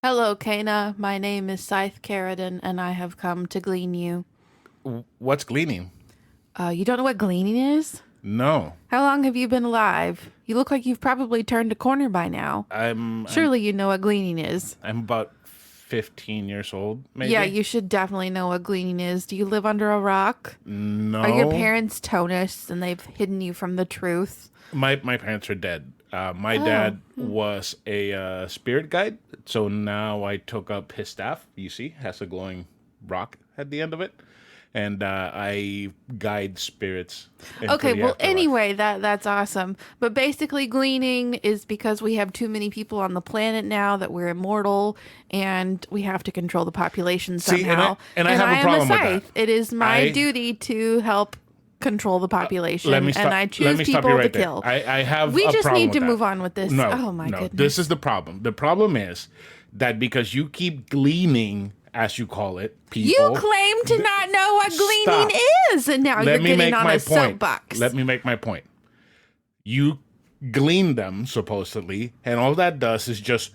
Hello, Kana. My name is Scythe Carradine, and I have come to glean you. What's gleaning? You don't know what gleaning is? No, How long have you been alive? You look like you've probably turned a corner by now. I'm I'm Surely you know what gleaning is. I'm about 15 years old, Yeah, maybe. you should definitely know what gleaning is. Do you live under a rock? Are your No, parents tonists and they've hidden you from the truth? my parents are dead. My Oh, dad was a spirit guide, so now I took up his staff. You see, has a glowing rock at the end of it, and I guide spirits into okay. the Well, afterlife. anyway, that's awesome. But basically, gleaning is because we have too many people on the planet now that we're immortal, and we have to control the population See, and I somehow. and I And have I a am a problem with that. scythe. It is my I duty to help control the let population, me and stop. I Let choose me stop you people to right there. kill. I have We a just problem need with to that. move on with this. No, Oh my no. This is goodness. the problem. The problem is that because you keep gleaning, as you call it, You people. claim to not know what gleaning Stop. is, and now you're Let me getting make on my a point. soapbox. Let me make my point. You glean them supposedly, and all that does is just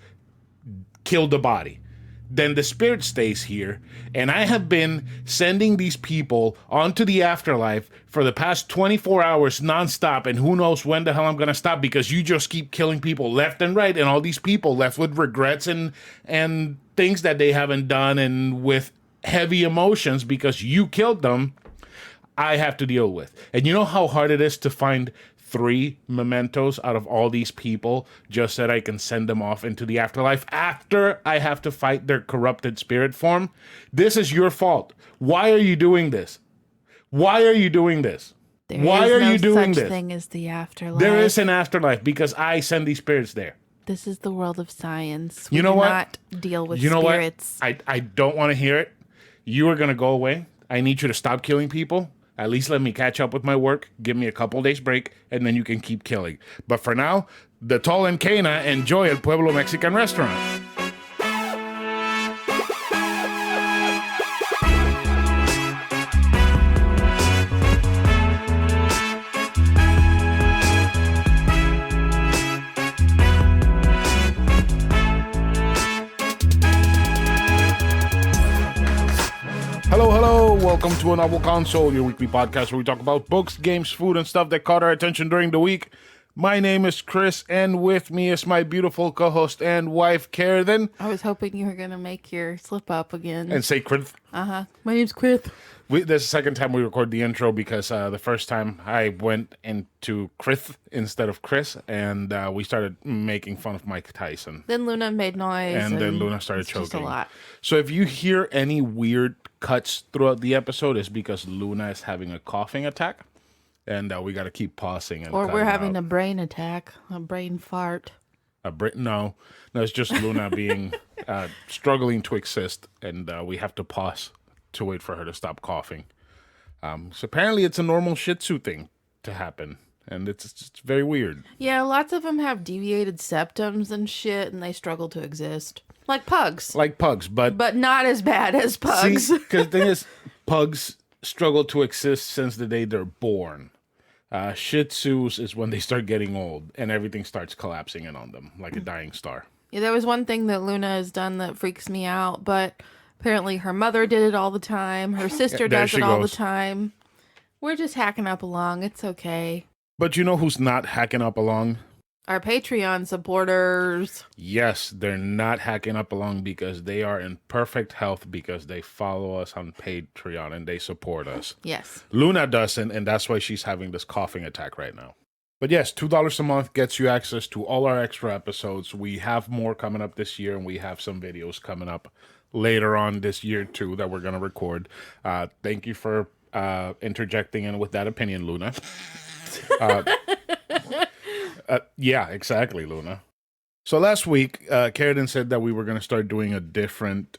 kill the body. Then the spirit stays here, and I have been sending these people onto the afterlife for the past 24 hours nonstop, and who knows when the hell I'm gonna stop because you just keep killing people left and right, and all these people left with regrets and things that they haven't done and with heavy emotions because you killed them. I have to deal with. And you know how hard it is to find three mementos out of all these people just that I can send them off into the afterlife after I have to fight their corrupted spirit form? This is your fault. Why are you doing this? Why are you doing this? There Why is are no you doing such this? thing as the There is an afterlife. afterlife because I send these spirits there. This is the world of science. We You know do what? not deal with You know what? spirits. I don't want to hear it. You are going to go away. I need you to stop killing people. At least let me catch up with my work. Give me a couple days break, and then you can keep killing. But for now, the Tall and Cana enjoy at Pueblo Mexican restaurant. Hello, hello. Welcome to A Novel Console, your weekly podcast where we talk about books, games, food, and stuff that caught our attention during the week. My name is Chris, and with me is my beautiful co-host and wife, Karen, I was hoping you were going to make your slip up again. and say Chris. My name's Chris. This is the second time we record the intro because the first time I went into Chris instead of Chris, and we started making fun of Mike Tyson. Then Luna made noise. And then Luna started it's just a choking. lot. So if you hear any weird cuts throughout the episode, it's because Luna is having a coughing attack, and we got to keep pausing and Or we're cutting having out. a brain attack, a brain fart. No, it's just Luna being struggling to exist, and we have to pause to wait for her to stop coughing. So apparently, it's a normal Shih Tzu thing to happen, and it's very weird. Yeah, lots of them have deviated septums and shit, and they struggle to exist. Like pugs. Like pugs, but Not as bad as pugs. because the thing is, pugs struggle to exist since the day they're born. Shih Tzus is when they start getting old and everything starts collapsing in on them like a dying star. Yeah, there was one thing that Luna has done that freaks me out, but apparently her mother did it all the time. Her sister there does she it all the goes. time. We're just hacking up along. It's okay. But you know who's not hacking up along? Our Patreon supporters. Yes, they're not hacking up along because they are in perfect health because they follow us on Patreon and they support us. Yes. Luna doesn't, and that's why she's having this coughing attack right now. But yes, $2 a month gets you access to all our extra episodes. We have more coming up this year, and we have some videos coming up later on this year too that we're going to record. Thank you for interjecting in with that opinion, Luna. Yeah, exactly, Luna. So last week, Karen said that we were going to start doing a different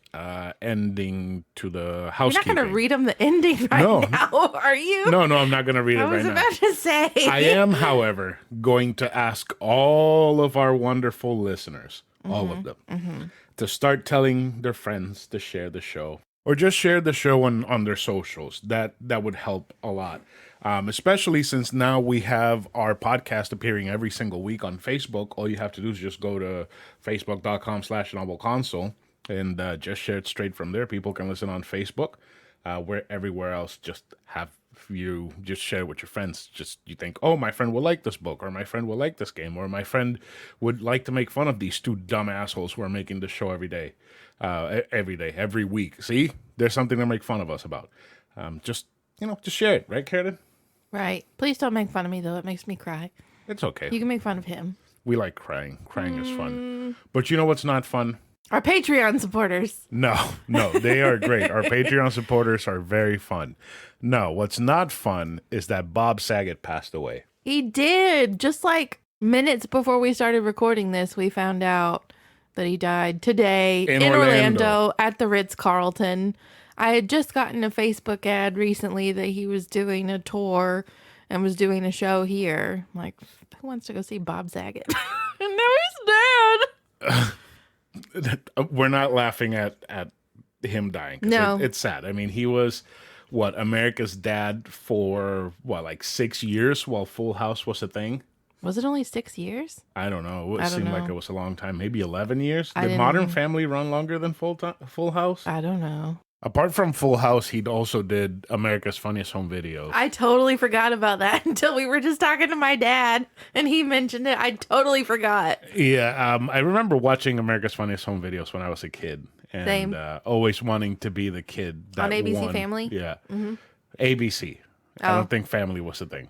ending to the You're not housekeeping. going to read them the ending right No. now, are you? No, I'm not going to read it I right was now. about to say. I am, however, going to ask all of our wonderful listeners, all of them, to start telling their friends to share the show. or just share the show on their socials. That would help a lot. Especially since now we have our podcast appearing every single week on Facebook. All you have to do is just go to facebook.com/Novel Console and just share it straight from there. People can listen on Facebook. Where everywhere else, just have you just share it with your friends. Just you think, oh, my friend will like this book, or my friend will like this game, or my friend would like to make fun of these two dumb assholes who are making this show every day, every week. See, there's something to make fun of us about. Just share it, right, Karen? Right. Please don't make fun of me, though. It makes me cry. It's okay. You can make fun of him. We like crying. Crying is fun. But you know what's not fun? Our Patreon supporters. No, they are great. Our Patreon supporters are very fun. No, what's not fun is that Bob Saget passed away. He did. Just like minutes before we started recording this, we found out that he died today in Orlando at the Ritz-Carlton. I had just gotten a Facebook ad recently that he was doing a tour and was doing a show here. I'm like, who wants to go see Bob Saget? And now he's dead. We're not laughing at him dying. No. It's sad. I mean, he was, America's dad for, 6 years while Full House was a thing? Was it only 6 years? I don't know. I It don't seemed know. like it was a long time. Maybe 11 years? I Did didn't Modern know. Family run longer than Full House? I don't know. Apart from Full House, he also did America's Funniest Home Videos. I totally forgot about that until we were just talking to my dad and he mentioned it. I totally forgot. Yeah, I remember watching America's Funniest Home Videos when I was a kid. And, Same. Always wanting to be the kid that On ABC won. Family? Yeah. ABC. I Oh. don't think Family was a thing.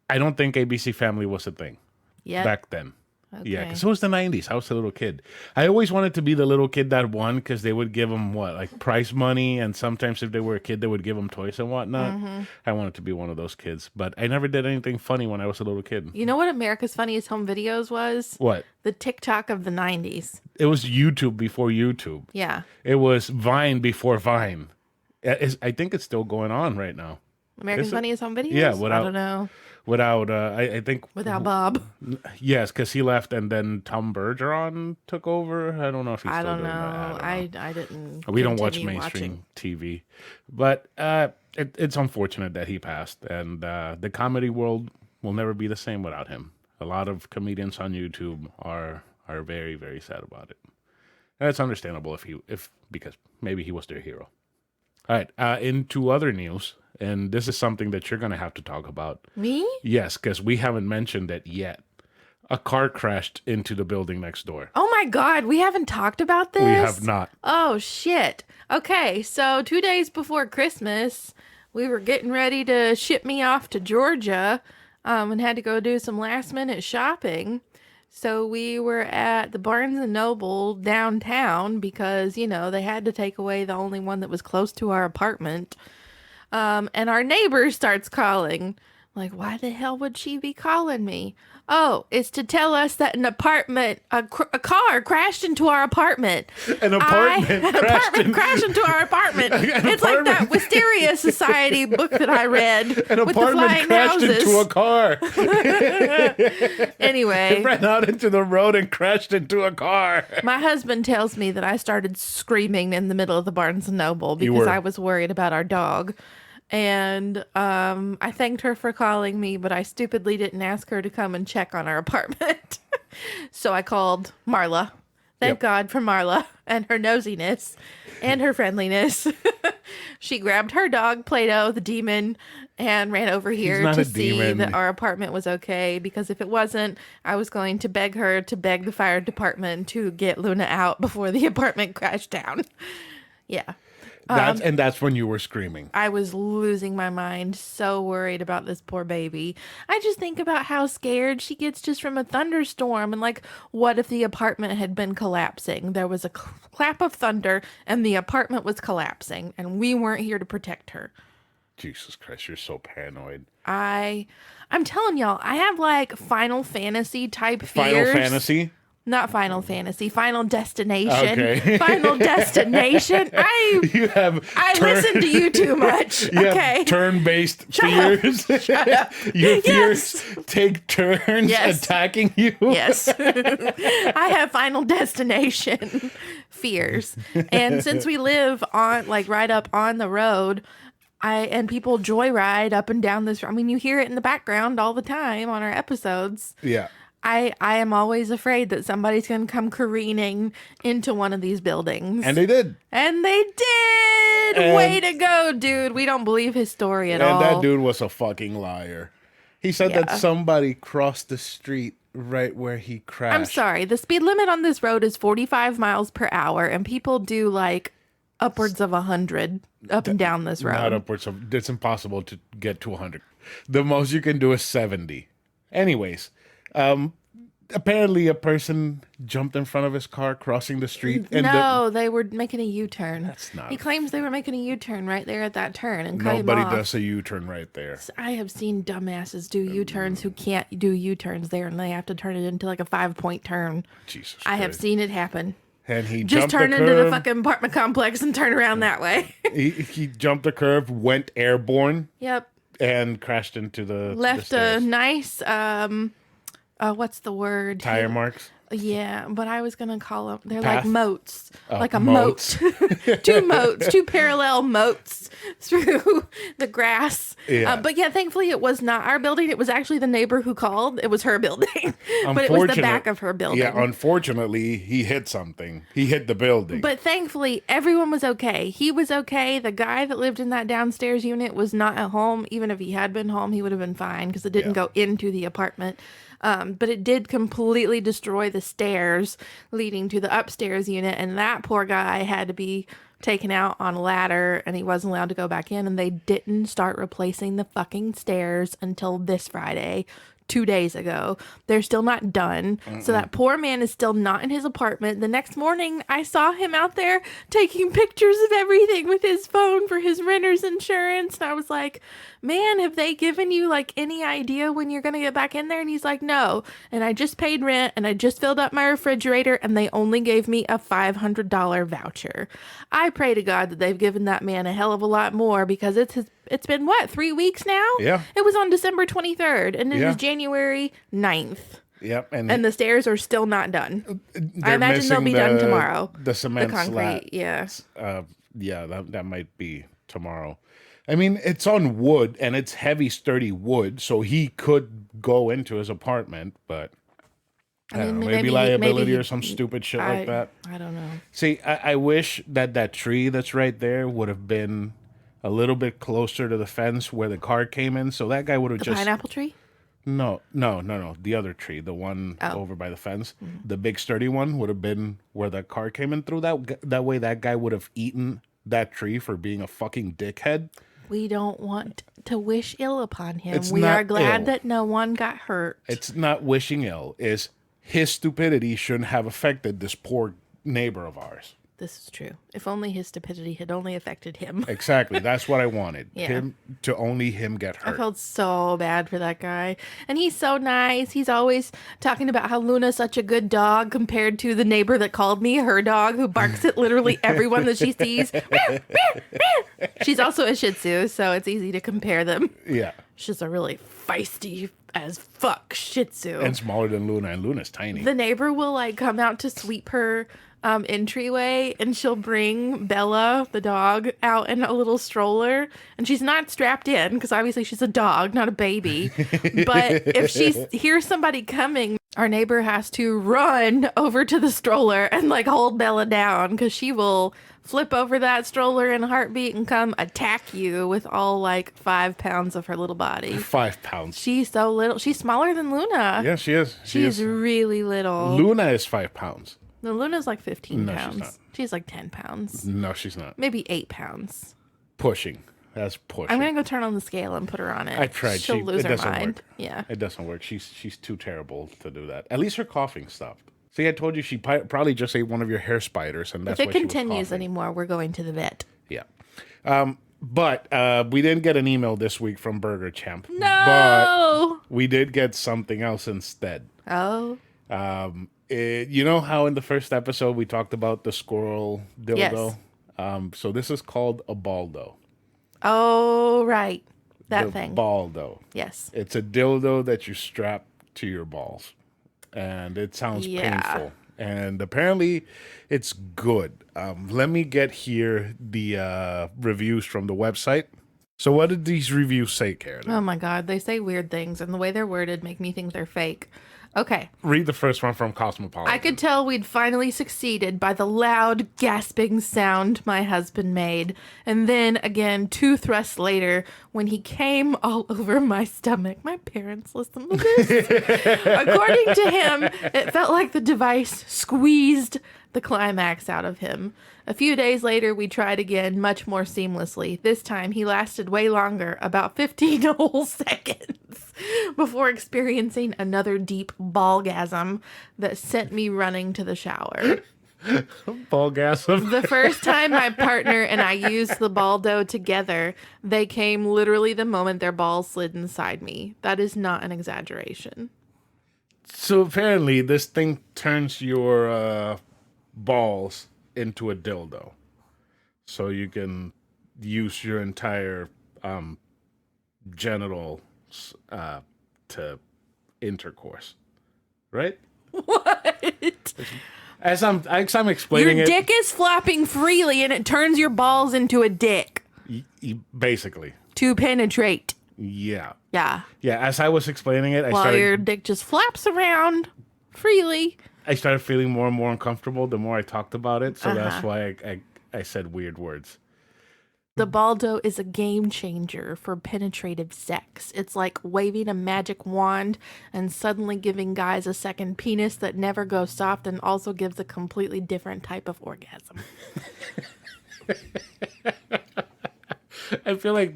I don't think ABC Family was a thing back then. Okay. Yeah, because it was the 90s. I was a little kid. I always wanted to be the little kid that won because they would give them, prize money. And sometimes if they were a kid, they would give them toys and whatnot. I wanted to be one of those kids. But I never did anything funny when I was a little kid. You know what America's Funniest Home Videos was? What? The TikTok of the 90s. It was YouTube before YouTube. Yeah. It was Vine before Vine. I think it's still going on right now. America's Is it? Funniest Home Videos? Yeah, I don't know. Without, I think... Without Bob. Yes, because he left and then Tom Bergeron took over. I don't know if he's I still don't doing know. that. I didn't. We don't watch continue mainstream watching. TV. But it's unfortunate that he passed. And the comedy world will never be the same without him. A lot of comedians on YouTube are very, very sad about it. And it's understandable because maybe he was their hero. All right, into other news, and this is something that you're going to have to talk about. Me? Yes, because we haven't mentioned it yet. A car crashed into the building next door. Oh my God, we haven't talked about this? We have not. Oh shit. Okay, so 2 days before Christmas, we were getting ready to ship me off to Georgia and had to go do some last minute shopping. So we were at the Barnes & Noble downtown because, they had to take away the only one that was close to our apartment. And our neighbor starts calling. Like, why the hell would she be calling me? Oh, it's to tell us that a car crashed into our apartment. An apartment crashed into our apartment. It's like that Wisteria Society book that I read An with the apartment flying crashed houses. into a car. Anyway, It ran out into the road and crashed into a car. my husband tells me that I started screaming in the middle of the Barnes & Noble because were. I was worried about our dog. And I thanked her for calling me, but I stupidly didn't ask her to come and check on our apartment. So I called Marla. Thank Yep. God for Marla and her nosiness and her friendliness. She grabbed her dog, Plato, the demon, and ran over here not to a see demon. that our apartment was okay. Because if it wasn't, I was going to beg her to beg the fire department to get Luna out before the apartment crashed down. Yeah. That's when you were screaming. I was losing my mind, so worried about this poor baby. I just think about how scared she gets just from a thunderstorm. And what if the apartment had been collapsing? There was a clap of thunder and the apartment was collapsing and we weren't here to protect her. Jesus Christ, you're so paranoid. I'm telling y'all, I have Final Fantasy type fears. Final Fantasy? Not Final Fantasy. Final Destination. Okay. Final Destination. You have I listen to you too much. you Okay. have turn-based fears. Your fears take turns Yes. attacking you. Yes. I have Final Destination fears. And since we live on like right up on the road, and people joyride up and down this. I mean, you hear it in the background all the time on our episodes. Yeah. I am always afraid that somebody's going to come careening into one of these buildings. And they did. And they did. And- Way to go, dude. We don't believe his story at all. And that dude was a fucking liar. He said that Yeah. somebody crossed the street right where he crashed. I'm sorry. The speed limit on this road is 45 miles per hour, and people do like upwards of 100 up and down this road. Not upwards of. It's impossible to get to 100. The most you can do is 70. Anyways, apparently a person jumped in front of his car crossing the street. And No, they were making a U-turn. That's not- He claims they were making a U-turn right there at that turn and cut nobody him off. does a U-turn right there. I have seen dumbasses do U-turns who can't do U-turns there, and they have to turn it into like a 5-point turn. Jesus I have Christ. seen it happen. And he Just jumped turn the into curb. the fucking apartment complex and turn around that way. He jumped the curve, went airborne, Yep. and crashed into the Left the a stairs. nice what's the word? Tire marks. Yeah, but I was gonna call them. They're Path? like moats, like a moats. moat, two parallel moats through the grass. Yeah. But yeah, thankfully it was not our building. It was actually the neighbor who called. It was her building, but it was the back of her building. Yeah, unfortunately, he hit something. He hit the building. But thankfully, everyone was okay. He was okay. The guy that lived in that downstairs unit was not at home. Even if he had been home, he would have been fine because it didn't Yeah. go into the apartment. But it did completely destroy the stairs leading to the upstairs unit. And that poor guy had to be taken out on a ladder and he wasn't allowed to go back in. And they didn't start replacing the fucking stairs until this Friday. 2 days ago. They're still not done. So that poor man is still not in his apartment. The next morning, I saw him out there taking pictures of everything with his phone for his renter's insurance. And I was like, man, have they given you like any idea when you're going to get back in there? And he's like, no. And I just paid rent and I just filled up my refrigerator and they only gave me a $500 voucher. I pray to God that they've given that man a hell of a lot more because it's been what, 3 weeks now? Yeah. It was on December 23rd and it Yeah. is January 9th. Yep, And the stairs are still not done. I they're imagine they'll missing be done tomorrow. The cement The concrete, slat. yeah. Yeah, that might be tomorrow. I mean, it's on wood and it's heavy, sturdy wood, so he could go into his apartment, but I don't know, maybe liability or some stupid shit like that. I don't know. See, I wish that tree that's right there would have been a little bit closer to the fence where the car came in, so that guy would have The just pineapple tree? no, the other tree, the one over by the fence, Mm-hmm. the big sturdy one would have been where the car came in through. That way, that guy would have eaten that tree for being a fucking dickhead. We don't want to wish ill upon him. It's We not are glad ill. that no one got hurt. It's not wishing ill. Is his stupidity shouldn't have affected this poor neighbor of ours. This is true. If only his stupidity had only affected him. Exactly. That's what I wanted. Yeah. Him to only him get I hurt. felt so bad for that guy. And he's so nice. He's always talking about how Luna's such a good dog compared to the neighbor that called me, her dog, who barks at literally everyone that she sees. She's also a Shih Tzu, so it's easy to compare them. Yeah. She's a really feisty as fuck Shih Tzu. And smaller than Luna, and Luna's tiny. The neighbor will like come out to sweep her entryway and she'll bring Bella, the dog, out in a little stroller. And she's not strapped in because obviously she's a dog, not a baby. But if she hears somebody coming, our neighbor has to run over to the stroller and like hold Bella down because she will flip over that stroller in a heartbeat and come attack you with all like 5 pounds of her little body. 5 pounds. She's so little. She's smaller than Luna. Yeah, she is. She's really little. Luna is 5 pounds. No, Luna's like 15 No, she's pounds. not. She's like 10 pounds. No, she's not. Maybe 8 pounds. Pushing. That's pushing. I'm going to go turn on the scale and put her on it. I tried. She'll lose it her doesn't mind. work. Yeah. It doesn't work. She's too terrible to do that. At least her coughing stopped. See, I told you she probably just ate one of your hair spiders, and that's If it why she was continues coughing. anymore, we're going to the vet. Yeah. But we didn't get an email this week from Burger Champ. No! But we did get something else instead. Oh. You know how in the first episode we talked about the squirrel dildo? Yes. So this is called a baldo. Oh, right. That The thing. baldo. Yes. It's a dildo that you strap to your balls. And it sounds Yeah. painful. And apparently it's good. Let me get here the reviews from the website. So what did these reviews say, Karen? Oh my God. They say weird things, and the way they're worded make me think they're fake. Okay. Read the first one from Cosmopolitan. I could tell we'd finally succeeded by the loud, gasping sound my husband made. And then again, 2 thrusts later, when he came all over my stomach. My parents listen to this. According to him, it felt like the device squeezed the climax out of him. A few days later, we tried again, much more seamlessly. This time, he lasted way longer, about 15 whole seconds, before experiencing another deep ballgasm that sent me running to the shower. Ballgasm. The first time my partner and I used the baldo together, they came literally the moment their balls slid inside me. That is not an exaggeration. So apparently this thing turns your balls into a dildo. So you can use your entire genitals to intercourse. Right? What? As I'm explaining Your it, dick is flopping freely and it turns your balls into a dick basically. to penetrate. Yeah. Yeah. Yeah, as I was explaining it, While your dick just flaps around freely. I started feeling more and more uncomfortable the more I talked about it. So that's why I said weird words. The baldo is a game changer for penetrative sex. It's like waving a magic wand and suddenly giving guys a second penis that never goes soft and also gives a completely different type of orgasm. I feel like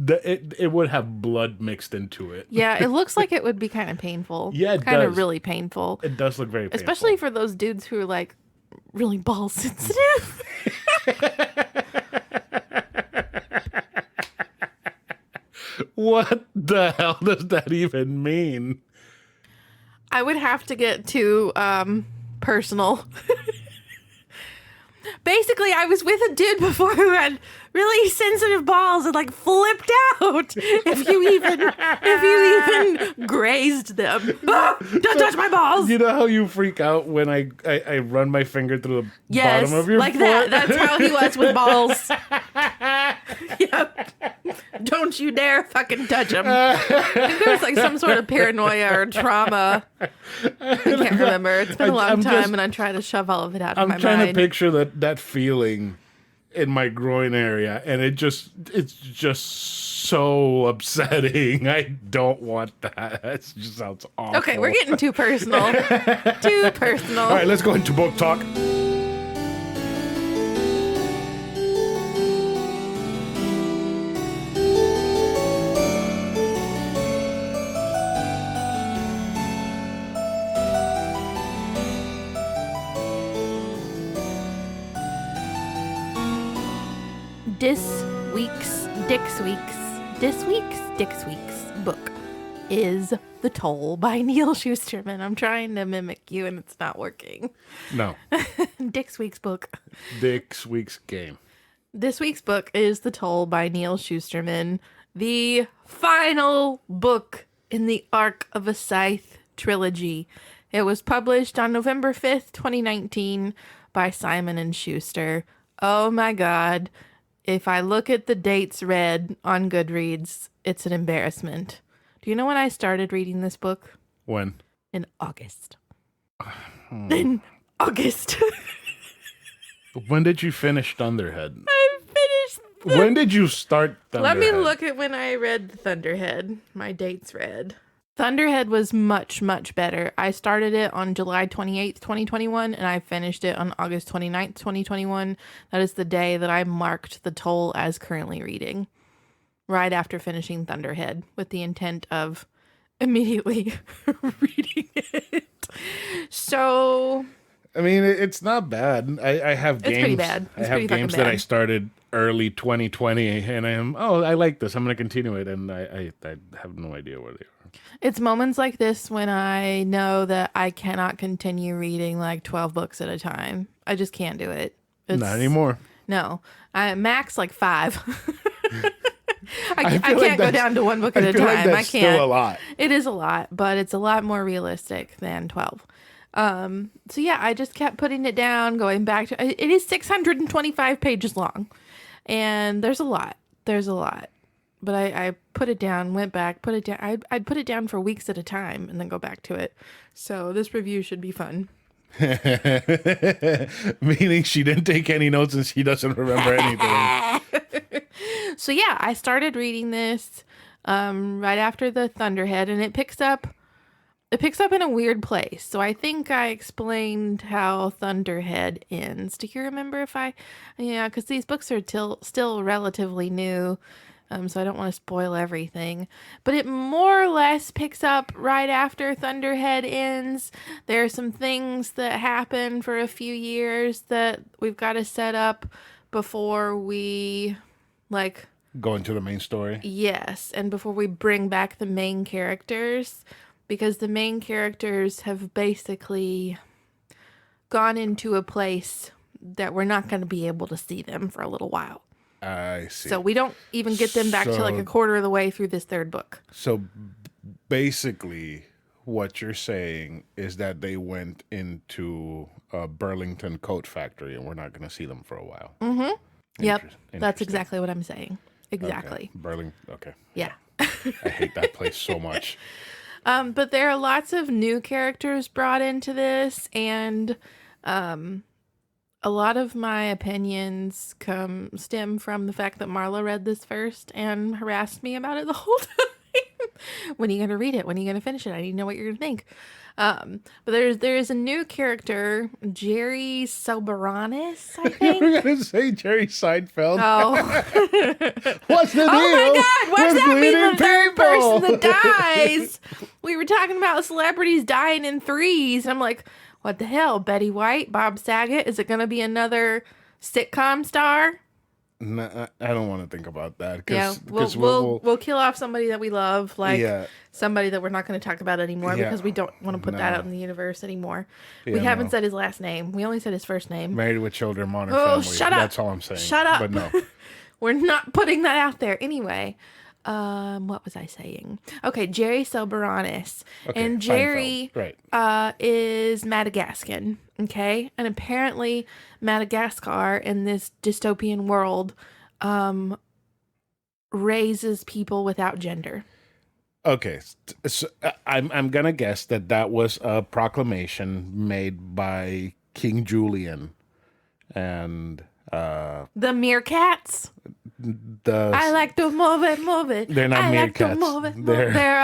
it would have blood mixed into it. Yeah, it looks like it would be kind of painful. Yeah, it kind of does. really painful. It does look very painful. Especially for those dudes who are like really ball sensitive. What the hell does that even mean? I would have to get too personal. Basically, I was with a dude before who had really sensitive balls and like flipped out if you even grazed them. Ah, don't touch my balls. You know how you freak out when I run my finger through the Yes, bottom of your like foot? that. That's how he was with balls. Yep. Don't you dare fucking touch him. I think there was like some sort of paranoia or trauma. I can't remember. It's been a long time, and I try to shove all of it out of my I'm trying mind. to picture that feeling in my groin area, and it's just so upsetting. I don't want that. That just sounds awful. Okay, we're getting too personal. Too personal. All right, let's go into book talk. Dick's Week's book is The Toll by Neil Shusterman. I'm trying to mimic you and it's not working. No, Dick's Week's book. Dick's Week's Game. This week's book is The Toll by Neil Shusterman, the final book in the Arc of a Scythe trilogy. It was published on November 5th, 2019 by Simon & Schuster. Oh my God. If I look at the dates read on Goodreads, it's an embarrassment. Do you know when I started reading this book? When? In August. In August. When did you finish Thunderhead? I finished. When did you start Thunderhead? Let me look at when I read Thunderhead. My dates read. Thunderhead was much, much better. I started it on July 28th, 2021, and I finished it on August 29th, 2021. That is the day that I marked The Toll as currently reading, right after finishing Thunderhead, with the intent of immediately reading it. So, I mean, it's not bad. I have It's games. pretty bad. I It's have pretty fucking games that I bad. started early 2020, and I like this. I'm going to continue it, and I have no idea where they are. It's moments like this when I know that I cannot continue reading like 12 books at a time. I just can't do it. Not It's anymore. no. I max like 5. I I feel like can't go that's- down to one book at I a feel like time. I that's can't. still a lot. It is a lot, but it's a lot more realistic than 12. So yeah, I just kept putting it down, going back to it is 625 pages long. And there's a lot. There's a lot. But I put it down, went back, put it down. I'd put it down for weeks at a time and then go back to it. So this review should be fun. Meaning she didn't take any notes and she doesn't remember anything. So yeah, I started reading this right after the Thunderhead, and it picks up in a weird place. So I think I explained how Thunderhead ends. Do you remember yeah, because these books are still relatively new. So I don't want to spoil everything. But it more or less picks up right after Thunderhead ends. There are some things that happen for a few years that we've got to set up before we, like, Going to the main story. yes, and before we bring back the main characters, because the main characters have basically gone into a place that we're not going to be able to see them for a little while. I see. So we don't even get them back to like a quarter of the way through this third book. So basically, what you're saying is that they went into a Burlington coat factory and we're not going to see them for a while. Mm-hmm. Yep. That's Interesting. exactly what I'm saying. Exactly. Okay. Burlington. Okay. Yeah. I hate that place so much. But there are lots of new characters brought into this, and a lot of my opinions stem from the fact that Marla read this first and harassed me about it the whole time. When are you going to read it? When are you going to finish it? I need to know what you're going to think. But there is a new character, Jerry Soberanis, I think. You're going to say Jerry Seinfeld? Oh. What's the deal? Oh my God! What's with that mean? bleeding The third people? person that dies. We were talking about celebrities dying in threes. I'm like, what the hell? Betty White, Bob Saget. Is it going to be another sitcom star? Nah, I don't want to think about that. Yeah, Because we'll kill off somebody that we love, like Yeah. somebody that we're not going to talk about anymore Yeah. because we don't want to put that No. out in the universe anymore. Yeah, We haven't no. said his last name. We only said his first name. Married with Children, Modern Oh, Family. shut up. That's all I'm saying. Shut up. But no. We're not putting that out there. Anyway, what was I saying? Okay, Jerry Soberanis. Okay, And Jerry Seinfeld. Right. is Madagascan, okay? And apparently Madagascar in this dystopian world raises people without gender. Okay, so I'm gonna guess that was a proclamation made by King Julian, and The meerkats. the I like to move it, move it. They're not I meerkats. Like to move it, move They're- it. They're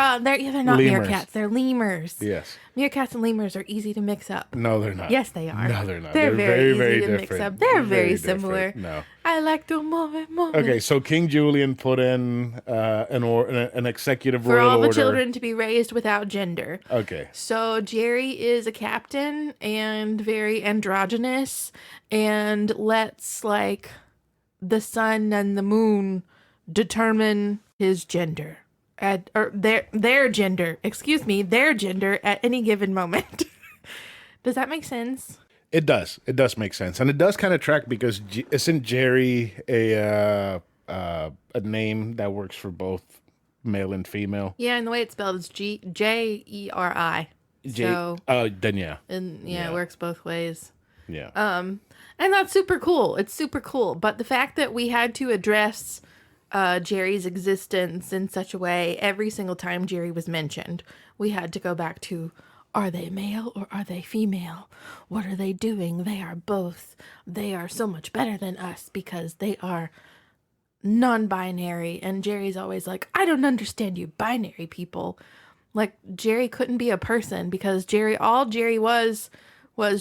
not lemurs. meerkats. They're lemurs. yes, Meerkats and lemurs are easy to mix up. no, they're not. Yes, they are. No, they're not. They're very easy to mix different. up. They're very different. similar. No. I like to move it, move it. Okay, so King Julian put in an executive For royal all the order. children to be raised without gender. Okay, So Jerry is a captain and very androgynous and lets like the sun and the moon determine his gender or their gender, their gender at any given moment. Does that make sense? it does. It does make sense, and it does kind of track because isn't Jerry a name that works for both male and female? Yeah, and the way it's spelled is Jeri. So Then yeah, and Yeah. it works both ways. yeah. And that's super cool. It's super cool. But the fact that we had to address Jerry's existence in such a way every single time Jerry was mentioned, we had to go back to, are they male or are they female? What are they doing? They are both. They are so much better than us because they are non-binary. And Jerry's always like, I don't understand you binary people. Like, Jerry couldn't be a person because all Jerry was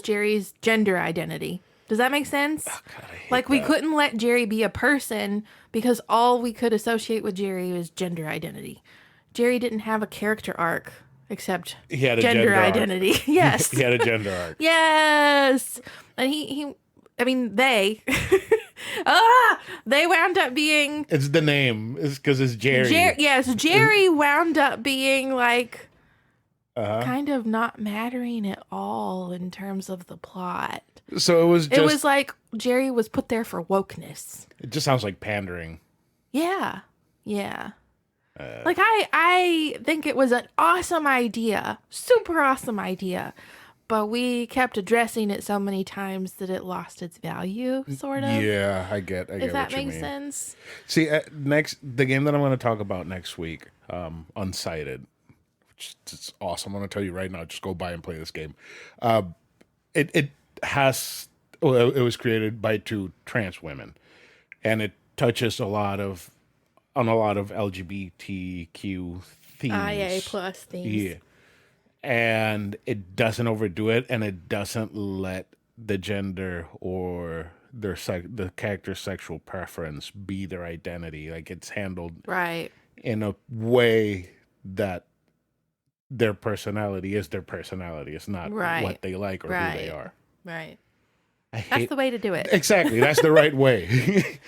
Jerry's gender identity. Does that make sense? God, I hate Like, we that. couldn't let Jerry be a person because all we could associate with Jerry was gender identity. Jerry didn't have a character arc. except He had a gender gender arc. identity. Yes. He had a gender arc. Yes. And they, they wound up being, It's the name. It's because it's Jerry. yes, Jerry wound up being like Uh-huh. kind of not mattering at all in terms of the plot. So it was just. It was like Jerry was put there for wokeness. It just sounds like pandering. Yeah. Yeah. Like I think it was an awesome idea. Super awesome idea. But we kept addressing it so many times that it lost its value, sort of. Yeah, I get If that what you makes mean. sense. See, the game that I'm going to talk about next week, Unsighted, which is awesome. I'm going to tell you right now, just go buy and play this game. It was created by two trans women, and it touches on a lot of LGBTQ themes. IA plus themes. Yeah. And it doesn't overdo it, and it doesn't let the gender or the character's sexual preference be their identity. Like, it's handled Right. in a way that their personality is their personality. It's not Right. what they like or who they are. Right. I That's hate the way to do it. Exactly. That's the right way.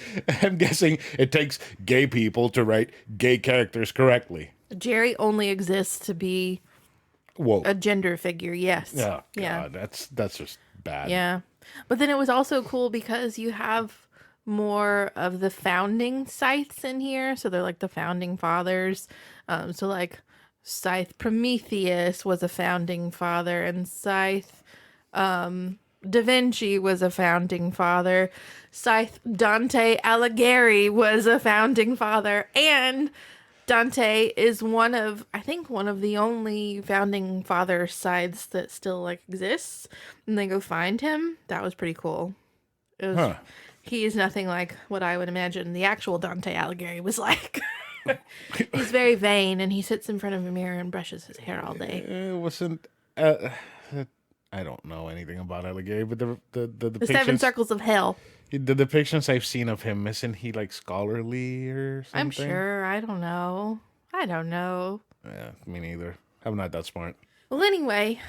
I'm guessing it takes gay people to write gay characters correctly. Jerry only exists to be Whoa. a gender figure. Yes. Oh, God, Yeah. that's just bad. Yeah. But then it was also cool because you have more of the founding Scythes in here. So they're like the founding fathers. So like Scythe Prometheus was a founding father, and Scythe Da Vinci was a founding father. Scythe Dante Alighieri was a founding father, and Dante is one of the only founding father scythes that still like exists. And they go find him. That was pretty cool. It was, He is nothing like what I would imagine the actual Dante Alighieri was like. He's very vain, and he sits in front of a mirror and brushes his hair all day. It wasn't. I don't know anything about Alighieri, but the The depictions, Seven Circles of Hell. the depictions I've seen of him, isn't he like scholarly or something? I'm sure. I don't know. Yeah, me neither. I'm not that smart. Well, anyway,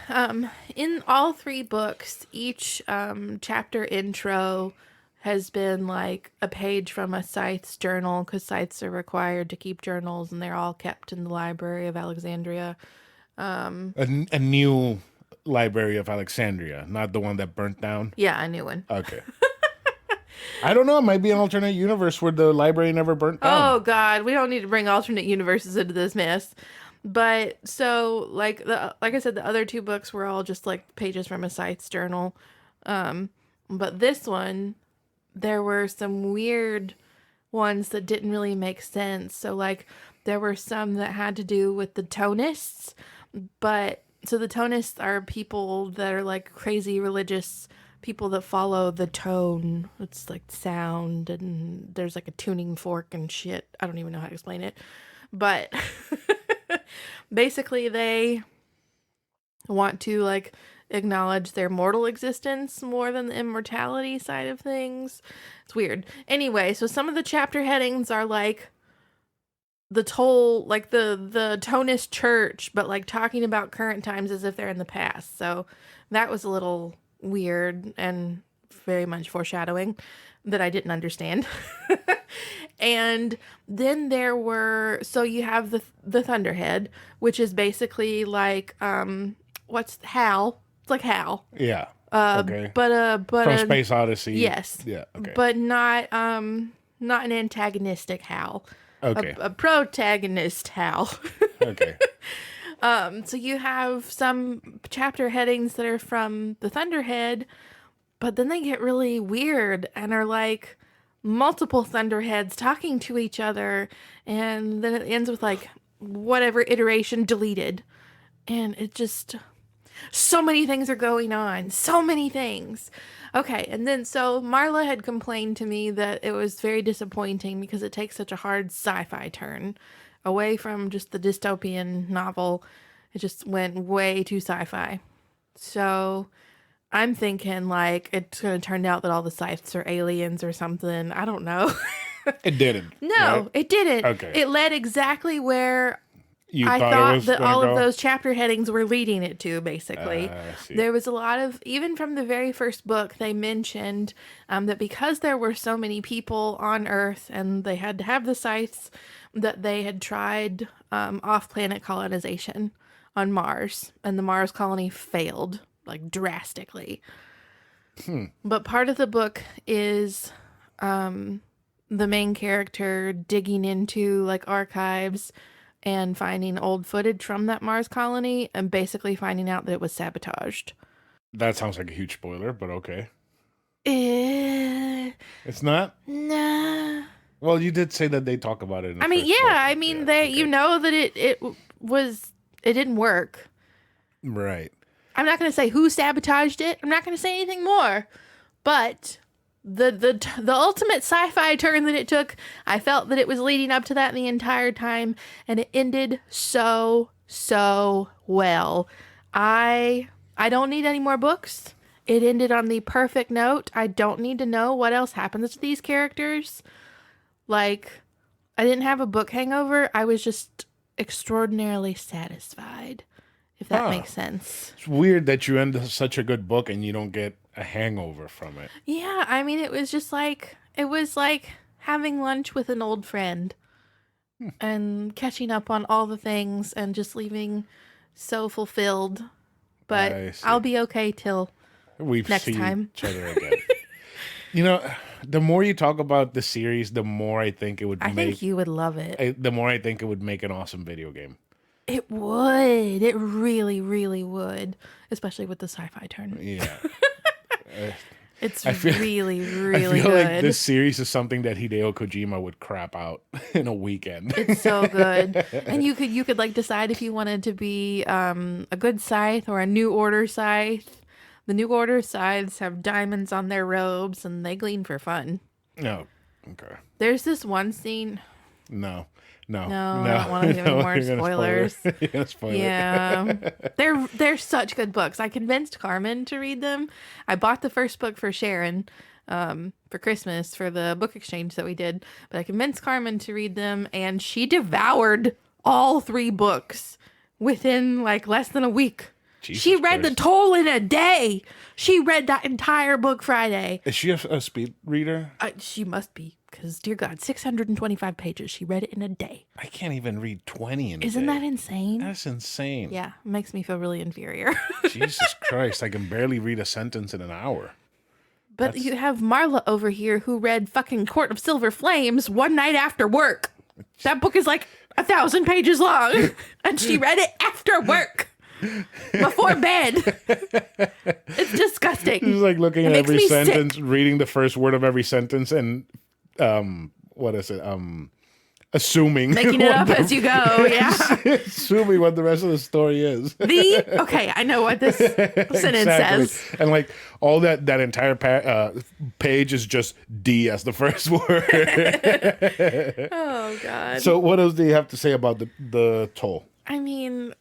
in all three books, each chapter intro has been like a page from a Scythe's journal, because Scythes are required to keep journals, and they're all kept in the Library of Alexandria. A new Library of Alexandria, not the one that burnt down. Yeah, a new one. Okay. I don't know. It might be an alternate universe where the library never burnt down. Oh God, we don't need to bring alternate universes into this mess. But so like I said, the other two books were all just like pages from a Scythe's journal. But this one, there were some weird ones that didn't really make sense. So like there were some that had to do with the tonists, but so the tonists are people that are like crazy religious people that follow the tone. It's like sound, and there's like a tuning fork and shit. I don't even know how to explain it. But basically they want to like acknowledge their mortal existence more than the immortality side of things. It's weird. Anyway, so some of the chapter headings are like the Tonist church, but like talking about current times as if they're in the past. So that was a little weird and very much foreshadowing that I didn't understand. And then so you have the Thunderhead, which is basically like what's Hal? It's like Hal. Yeah. Okay. But From Space Odyssey. Yes. Yeah. Okay. But not an antagonistic Hal. Okay. A protagonist Hal. Okay. So you have some chapter headings that are from the Thunderhead, but then they get really weird and are like multiple Thunderheads talking to each other, and then it ends with like whatever iteration deleted. And it just, so many things are going on. So many things. Okay, and then so Marla had complained to me that it was very disappointing because it takes such a hard sci-fi turn away from just the dystopian novel. It just went way too sci-fi. So I'm thinking like it's going to turn out that all the Scythes are aliens or something. I don't know. It didn't. No, right? it didn't. Okay. It led exactly where You I thought it thought was that gonna all of go? those chapter headings were leading it to, basically. I see. There was a lot of, even from the very first book, they mentioned that because there were so many people on Earth and they had to have the scythes, that they had tried off planet colonization on Mars, and the Mars colony failed, like drastically. But part of the book is the main character digging into like archives and finding old footage from that Mars colony and basically finding out that it was sabotaged. That sounds like a huge spoiler, but okay. Eh, It's not? nah. Well, you did say that they talk about it in the I mean, first yeah, book. I mean, Yeah, they, okay. you know that it didn't work. Right. I'm not going to say who sabotaged it. I'm not going to say anything more. But the ultimate sci-fi turn that it took, I felt that it was leading up to that the entire time, and it ended so well. I don't need any more books. It ended on the perfect note. I don't need to know what else happens to these characters. Like, I didn't have a book hangover. I was just extraordinarily satisfied, if that Huh. makes sense. It's weird that you end such a good book and you don't get a hangover from it. Yeah, I mean, it was like having lunch with an old friend and catching up on all the things and just leaving so fulfilled. I But see. I'll be okay till We next see time. each other again. You know, the more you talk about the series, the more I think it would I make think you would love it. the more I think it would make an awesome video game. It would. It really, really would. Especially with the sci-fi turn. Yeah. It's feel- really, I really feel good. like this series is something that Hideo Kojima would crap out in a weekend. It's so good. And you could like decide if you wanted to be a good scythe or a new order scythe. The new order scythes have diamonds on their robes and they glean for fun. No. Okay. There's this one scene. No. No, I don't want to give any more You're gonna spoil it. spoilers. You're gonna spoil it. Yeah. They're such good books. I convinced Carmen to read them. I bought the first book for Sharon for Christmas for the book exchange that we did, but I convinced Carmen to read them and she devoured all 3 books within like less than a week. Jesus She read the Christ. Toll in a day. She read that entire book Friday. Is she a speed reader? She must be, because dear God, 625 pages. She read it in a day. I can't even read 20 in a Isn't day. that insane? That's insane. Yeah, it makes me feel really inferior. Jesus Christ, I can barely read a sentence in an hour. But you have Marla over here who read fucking Court of Silver Flames one night after work. That book is like 1,000 pages long, and she read it after work. Before bed. It's disgusting. She's like looking It at makes every me sick. sentence, reading the first word of every sentence, and what is it? Assuming Making it what up the- as you go. Yeah. assuming what the rest of the story is. Okay, I know what this sentence says. And like all that entire page is just D as the first word. Oh God. So what else do you have to say about the toll? I mean,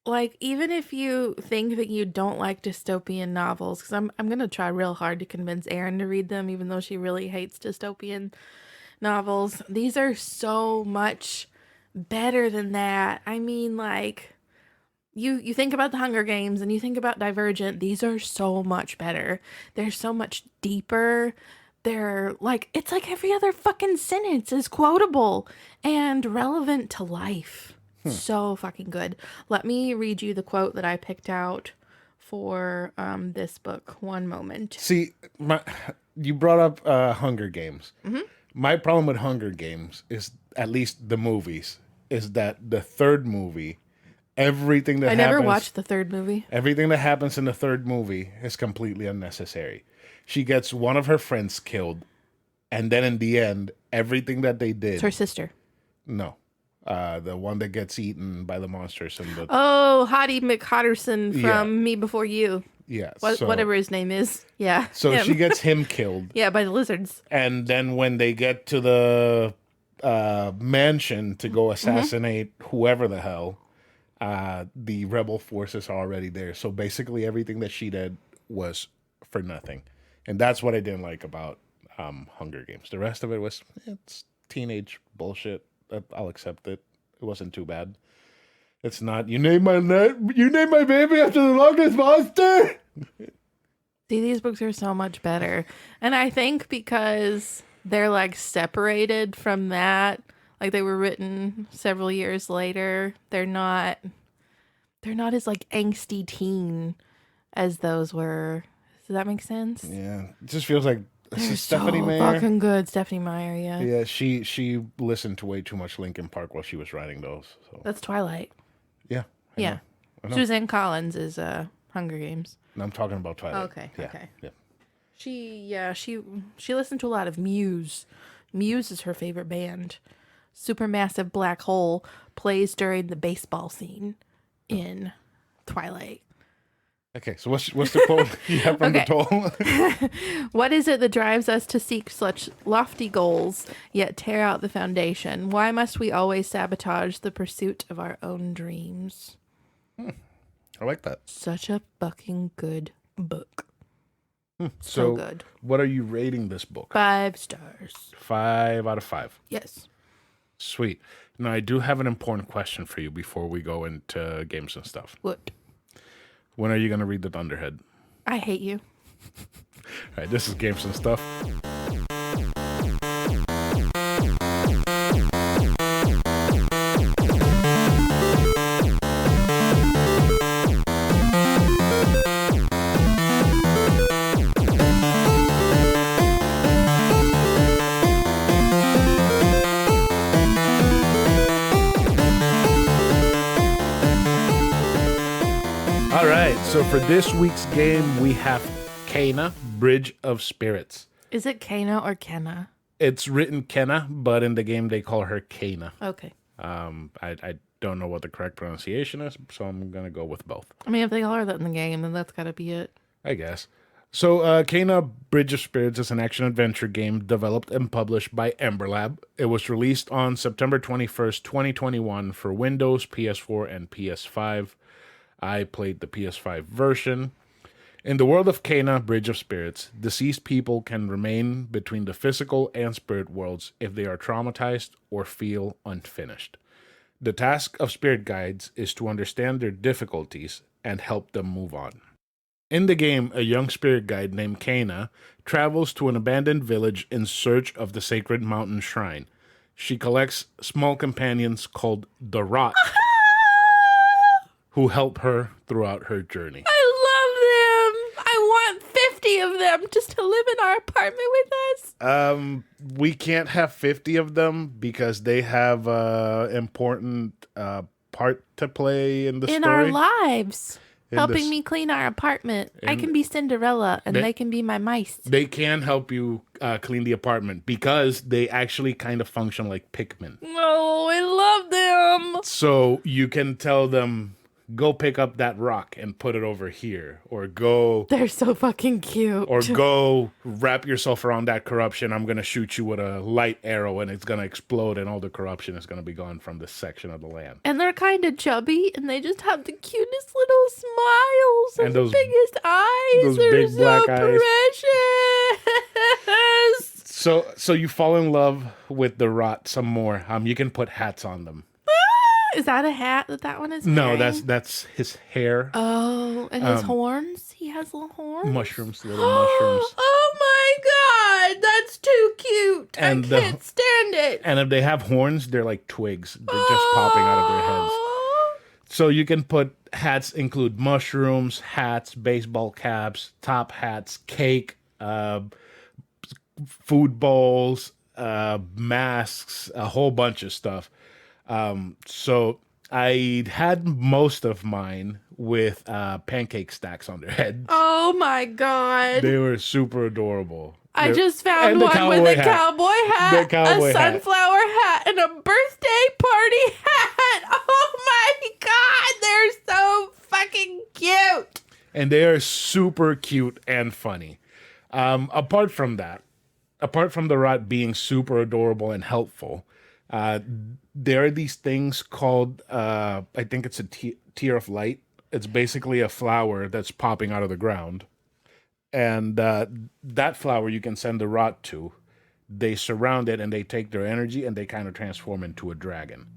like, even if you think that you don't like dystopian novels, because I'm gonna try real hard to convince Erin to read them, even though she really hates dystopian novels. These are so much better than that. I mean, like, you think about the Hunger Games and you think about Divergent. These are so much better. They're so much deeper. They're like, it's like every other fucking sentence is quotable and relevant to life. So fucking good. Let me read you the quote that I picked out for this book. One moment. See, you brought up Hunger Games. My problem with Hunger Games is, at least the movies, is that the third movie, everything that I never happens, watched the third movie. everything that happens in the third movie is completely unnecessary. She gets one of her friends killed, and then in the end, everything that they did, It's her sister. no, the one that gets eaten by the monsters and the Oh, Hottie McHotterson from Yeah. Me Before You. yeah, Whatever his name is. Yeah. So him. she gets him killed. Yeah, by the lizards. And then when they get to the mansion to go assassinate whoever the hell, the rebel forces are already there. So basically everything that she did was for nothing. And that's what I didn't like about Hunger Games. The rest of it was, it's teenage bullshit. I'll accept it. It wasn't too bad. It's not. You name my baby after the Loch Ness monster. See, these books are so much better. And I think because they're like separated from that, like they were written several years later, they're not as like angsty teen as those were. Does that make sense? Yeah, it just feels like They're Stephanie so Meyer. fucking good, Stephanie Meyer, yeah. Yeah, she listened to way too much Linkin Park while she was writing those. So That's Twilight. yeah, I Yeah. know. Suzanne Collins is Hunger Games. I'm talking about Twilight. Okay, Yeah, okay. Yeah. She listened to a lot of Muse. Muse is her favorite band. Supermassive Black Hole plays during the baseball scene in Twilight. Okay, so what's the quote you have from Okay. the toll? What is it that drives us to seek such lofty goals, yet tear out the foundation? Why must we always sabotage the pursuit of our own dreams? I like that. Such a fucking good book. So So, good. what are you rating this book? 5 stars. 5 out of 5. Yes. Sweet. Now, I do have an important question for you before we go into games and stuff. What? When are you going to read The Thunderhead? I hate you. All right, this is games and stuff. All right, so for this week's game, we have Kena, Bridge of Spirits. Is it Kana or Kenna? It's written Kenna, but in the game they call her Kena. Okay. I don't know what the correct pronunciation is, so I'm going to go with both, I mean, if they call her that in the game, then that's got to be it. I guess. So, Kena, Bridge of Spirits is an action-adventure game developed and published by Ember Lab. It was released on September 21st, 2021 for Windows, PS4, and PS5. I played the PS5 version. In the world of Kena, Bridge of Spirits, deceased people can remain between the physical and spirit worlds if they are traumatized or feel unfinished. The task of spirit guides is to understand their difficulties and help them move on. In the game, a young spirit guide named Kena travels to an abandoned village in search of the sacred mountain shrine. She collects small companions called the Rot, who help her throughout her journey. I love them. I want 50 of them just to live in our apartment with us. We can't have 50 of them because they have important part to play in the In story. our lives. In Helping this- me clean our apartment. I can be Cinderella and they can be my mice. They can help you clean the apartment because they actually kind of function like Pikmin. Oh, I love them. So you can tell them, go pick up that rock and put it over here, or go They're so fucking cute. go wrap yourself around that corruption. I'm going to shoot you with a light arrow and it's going to explode and all the corruption is going to be gone from this section of the land. And they're kind of chubby, and they just have the cutest little smiles and, And the those- biggest eyes. those They're big so black eyes. precious. So you fall in love with the Rot some more. You can put hats on them. Is that a hat that one is No, wearing? that's his hair. Oh, and his horns? He has little horns? Mushrooms, little mushrooms. Oh my god, that's too cute. And I the- can't stand it. And if they have horns, they're like twigs. They're just popping out of their heads. Oh. So you can put hats include mushrooms, hats, baseball caps, top hats, cake, food bowls, masks, a whole bunch of stuff. So I had most of mine with pancake stacks on their heads. Oh my god. They were super adorable. I They're- just found and the one with cowboy a hat. cowboy hat, The cowboy a hat. sunflower hat, and a birthday party hat. Oh my god, they're so fucking cute. And they are super cute and funny. Apart from the Rot being super adorable and helpful, there are these things called, I think it's a tear of light. It's basically a flower that's popping out of the ground. And that flower you can send the Rot to. They surround it and they take their energy and they kind of transform into a dragon.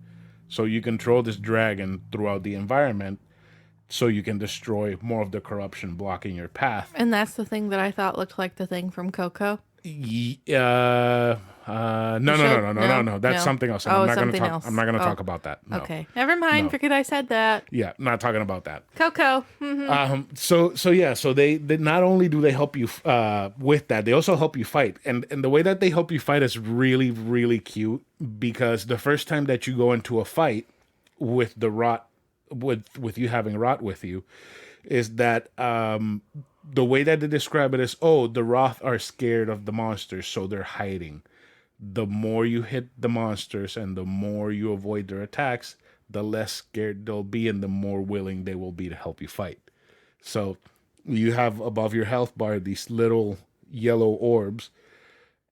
So you control this dragon throughout the environment so you can destroy more of the corruption blocking your path. And that's the thing that I thought looked like the thing from Coco. No, no, no, Show? no, no, no, No, no. That's no. something else. And Oh, I'm not gonna something talk. else. I'm not gonna Oh, talk about that. No. okay. Never mind. No. Figured I said that. Yeah, not talking about that. Coco. So yeah, so they not only do they help you with that, they also help you fight, and the way that they help you fight is really really cute because the first time that you go into a fight with the rot, with you having rot with you, is that the way that they describe it is, oh, the Roth are scared of the monsters, so they're hiding. The more you hit the monsters and the more you avoid their attacks, the less scared they'll be and the more willing they will be to help you fight. So you have above your health bar these little yellow orbs,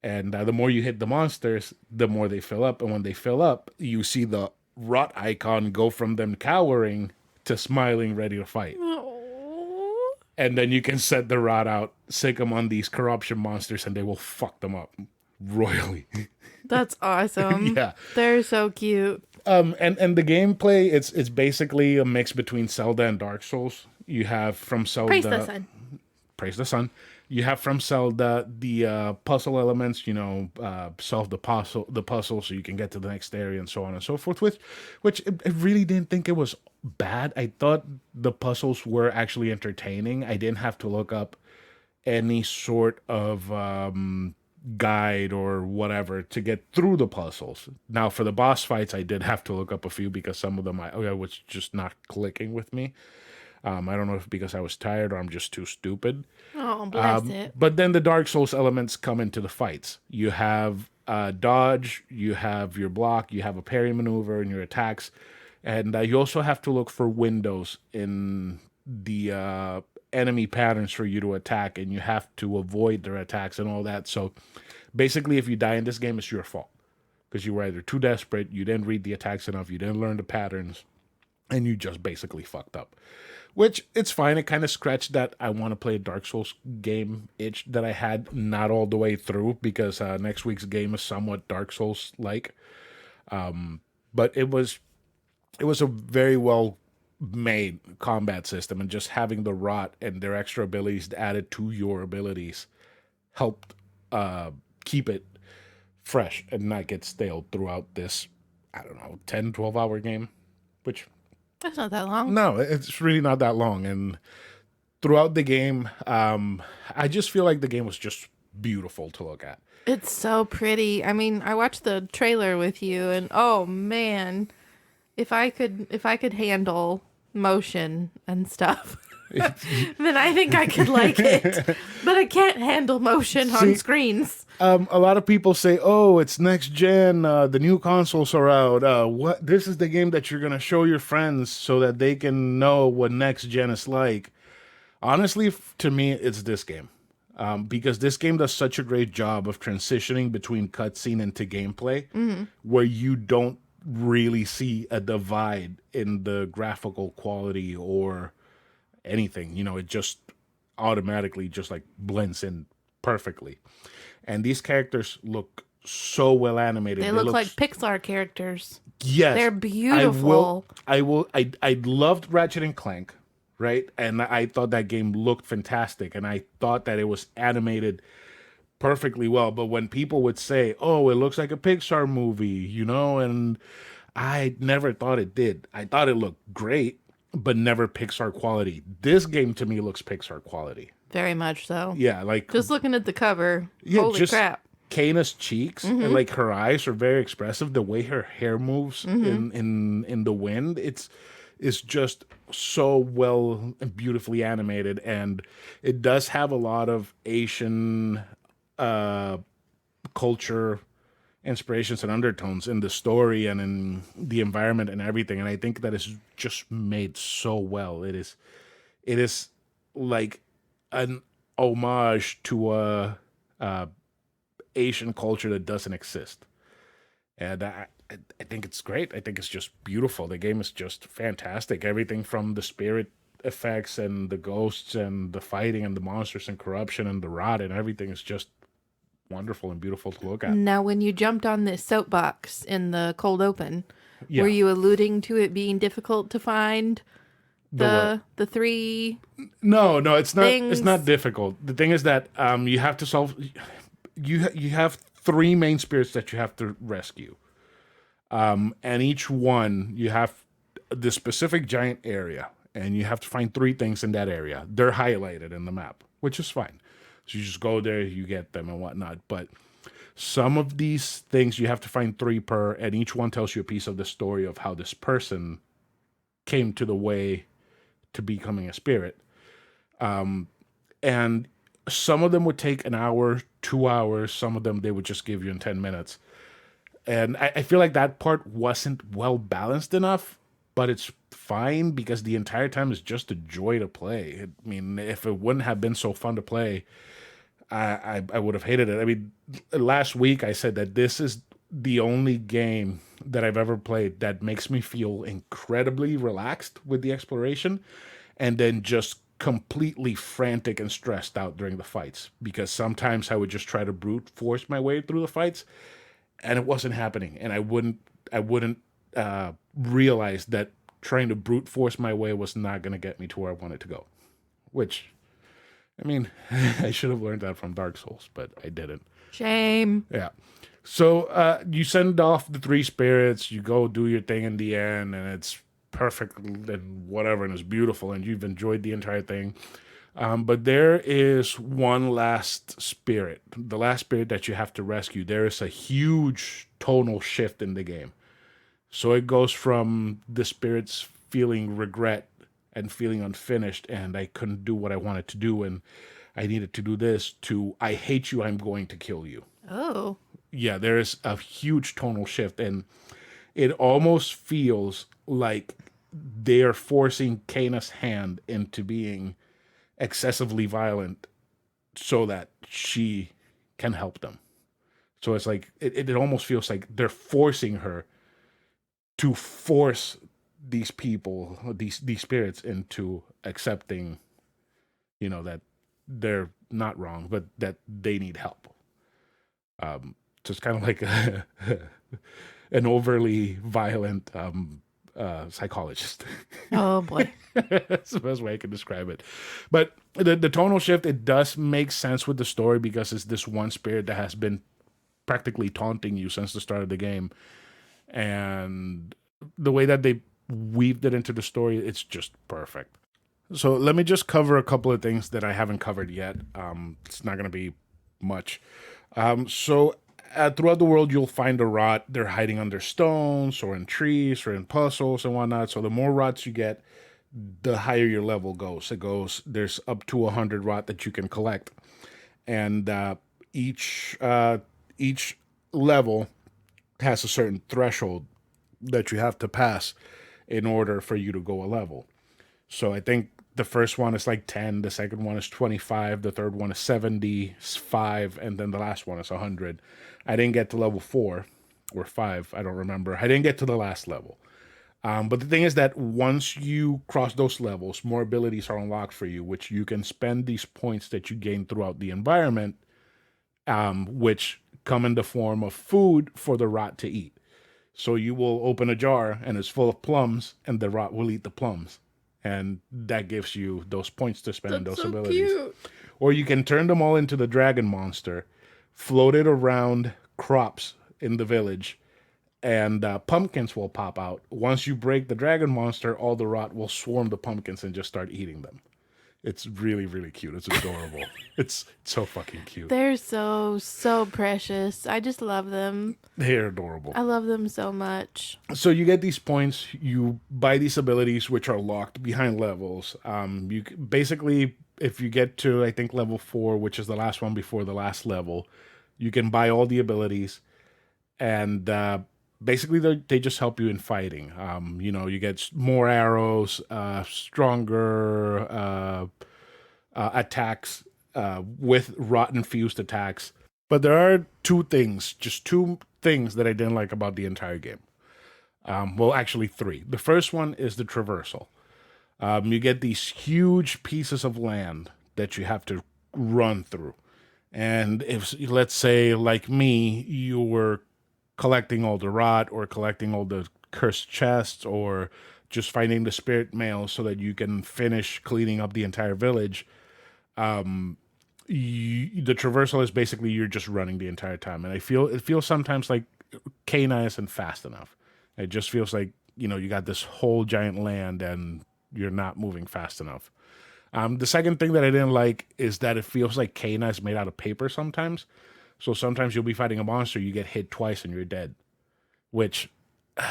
and the more you hit the monsters, the more they fill up. And when they fill up, you see the rot icon go from them cowering to smiling, ready to fight. Oh, And then you can set the rod out, sick them on these corruption monsters, and they will fuck them up royally. that's awesome. Yeah. They're so cute. And the gameplay, it's basically a mix between Zelda and Dark Souls. You have from Zelda, Praise the sun. praise the sun. You have from Zelda the puzzle elements, solve the puzzle so you can get to the next area and so on and so forth. Which I really didn't think it was bad. I thought the puzzles were actually entertaining. I didn't have to look up any sort of guide or whatever to get through the puzzles. Now for the boss fights, I did have to look up a few because some of them I was just not clicking with me. I don't know if because I was tired or I'm just too stupid. Oh, bless it. But then the Dark Souls elements come into the fights. You have dodge, you have your block, you have a parry maneuver in your attacks, and you also have to look for windows in the enemy patterns for you to attack, and you have to avoid their attacks and all that. So basically, if you die in this game, it's your fault because you were either too desperate, you didn't read the attacks enough, you didn't learn the patterns, and you just basically fucked up. Which it's fine. It kind of scratched that I want to play a Dark Souls game itch that I had not all the way through because next week's game is somewhat Dark Souls like. But it was a very well made combat system, and just having the rot and their extra abilities added to your abilities helped keep it fresh and not get stale throughout this, I don't know, 10, 12-hour game, which That's not that long. no, it's really not that long. And throughout the game, I just feel like the game was just beautiful to look at. It's so pretty. I mean, I watched the trailer with you, and oh man, if I could handle motion and stuff, then I think I could like it. But I can't handle motion on See, screens. A lot of people say, "Oh, it's next gen. The new consoles are out. What? This is the game that you're gonna show your friends so that they can know what next gen is like." Honestly, to me, it's this game. Because this game does such a great job of transitioning between cutscene into gameplay, where you don't really see a divide in the graphical quality or anything. It just automatically just like blends in perfectly. And these characters look so well animated. They look like Pixar characters. yes, They're beautiful. I loved Ratchet and Clank, right? And I thought that game looked fantastic, and I thought that it was animated perfectly well. But when people would say, "Oh, it looks like a Pixar movie," and I never thought it did. I thought it looked great, but never Pixar quality. This game to me looks Pixar quality. Very much so. Yeah, like Just looking at the cover. yeah, Holy just crap. Kana's cheeks and like her eyes are very expressive. The way her hair moves in the wind, it's just so well and beautifully animated, and it does have a lot of Asian culture inspirations and undertones in the story and in the environment and everything. And I think that is just made so well. It is like an homage to a Asian culture that doesn't exist. And I think it's great. I think it's just beautiful. The game is just fantastic. Everything from the spirit effects and the ghosts and the fighting and the monsters and corruption and the rot and everything is just wonderful and beautiful to look at. Now, when you jumped on this soapbox in the cold open, Yeah. Were you alluding to it being difficult to find The what? the three No, no, it's not. It's not things? difficult. The thing is that you have to solve. You have three main spirits that you have to rescue, and each one you have this specific giant area, and you have to find three things in that area. They're highlighted in the map, which is fine. So you just go there, you get them and whatnot. But some of these things you have to find three per, and each one tells you a piece of the story of how this person came to the way to becoming a spirit. And some of them would take an hour, 2 hours. Some of them they would just give you in 10 minutes. And I feel like that part wasn't well balanced enough, but it's fine because the entire time is just a joy to play. I mean, if it wouldn't have been so fun to play, I would have hated it. I mean, last week I said that this is the only game that I've ever played that makes me feel incredibly relaxed with the exploration and then just completely frantic and stressed out during the fights because sometimes I would just try to brute force my way through the fights and it wasn't happening and I wouldn't realize that trying to brute force my way was not going to get me to where I wanted to go, which I mean, I should have learned that from Dark Souls, but I didn't. Shame. Yeah. So you send off the three spirits, you go do your thing in the end, and it's perfect and whatever, and it's beautiful, and you've enjoyed the entire thing. But there is one last spirit, the last spirit that you have to rescue. There is a huge tonal shift in the game. So it goes from the spirits feeling regret and feeling unfinished, and I couldn't do what I wanted to do, and I needed to do this, to I hate you, I'm going to kill you. Oh. Yeah, there is a huge tonal shift, and it almost feels like they're forcing Kana's hand into being excessively violent so that she can help them. So it's like it almost feels like they're forcing her to force these people, these spirits into accepting, that they're not wrong, but that they need help. So it's kind of like an overly violent psychologist. Oh boy. That's the best way I can describe it. But the tonal shift, it does make sense with the story because it's this one spirit that has been practically taunting you since the start of the game. And the way that they weaved it into the story, it's just perfect. So let me just cover a couple of things that I haven't covered yet. It's not going to be much. Throughout the world, you'll find a rot. They're hiding under stones or in trees or in puzzles and whatnot. So the more rots you get, the higher your level goes. There's up to 100 rot that you can collect. And each level has a certain threshold that you have to pass in order for you to go a level. So I think the first one is like 10, the second one is 25, the third one is 75, and then the last one is 100. I didn't get to level 4 or 5, I don't remember. I didn't get to the last level. But the thing is that once you cross those levels, more abilities are unlocked for you, which you can spend these points that you gain throughout the environment, which come in the form of food for the rot to eat. So you will open a jar and it's full of plums, and the rot will eat the plums. And that gives you those points to spend in That's those so abilities. cute. Or you can turn them all into the dragon monster, float it around crops in the village, and pumpkins will pop out. Once you break the dragon monster, all the rot will swarm the pumpkins and just start eating them. It's really, really cute. It's adorable. It's so fucking cute. They're so precious. I just love them. They're adorable. I love them so much. So you get these points, you buy these abilities which are locked behind levels. Basically, if you get to, I think, level 4, which is the last one before the last level, you can buy all the abilities, and basically they just help you in fighting. You get more arrows, stronger attacks with rot infused attacks. But there are just two things that I didn't like about the entire game. Well, actually, three. The first one is the traversal. You get these huge pieces of land that you have to run through. And if, let's say, like me, you were collecting all the rot or collecting all the cursed chests or just finding the spirit mail so that you can finish cleaning up the entire village. The traversal is basically you're just running the entire time, and it feels sometimes like Kena isn't fast enough. It just feels like you got this whole giant land and you're not moving fast enough. The second thing that I didn't like is that it feels like Kena is made out of paper sometimes. So sometimes you'll be fighting a monster, you get hit twice and you're dead, which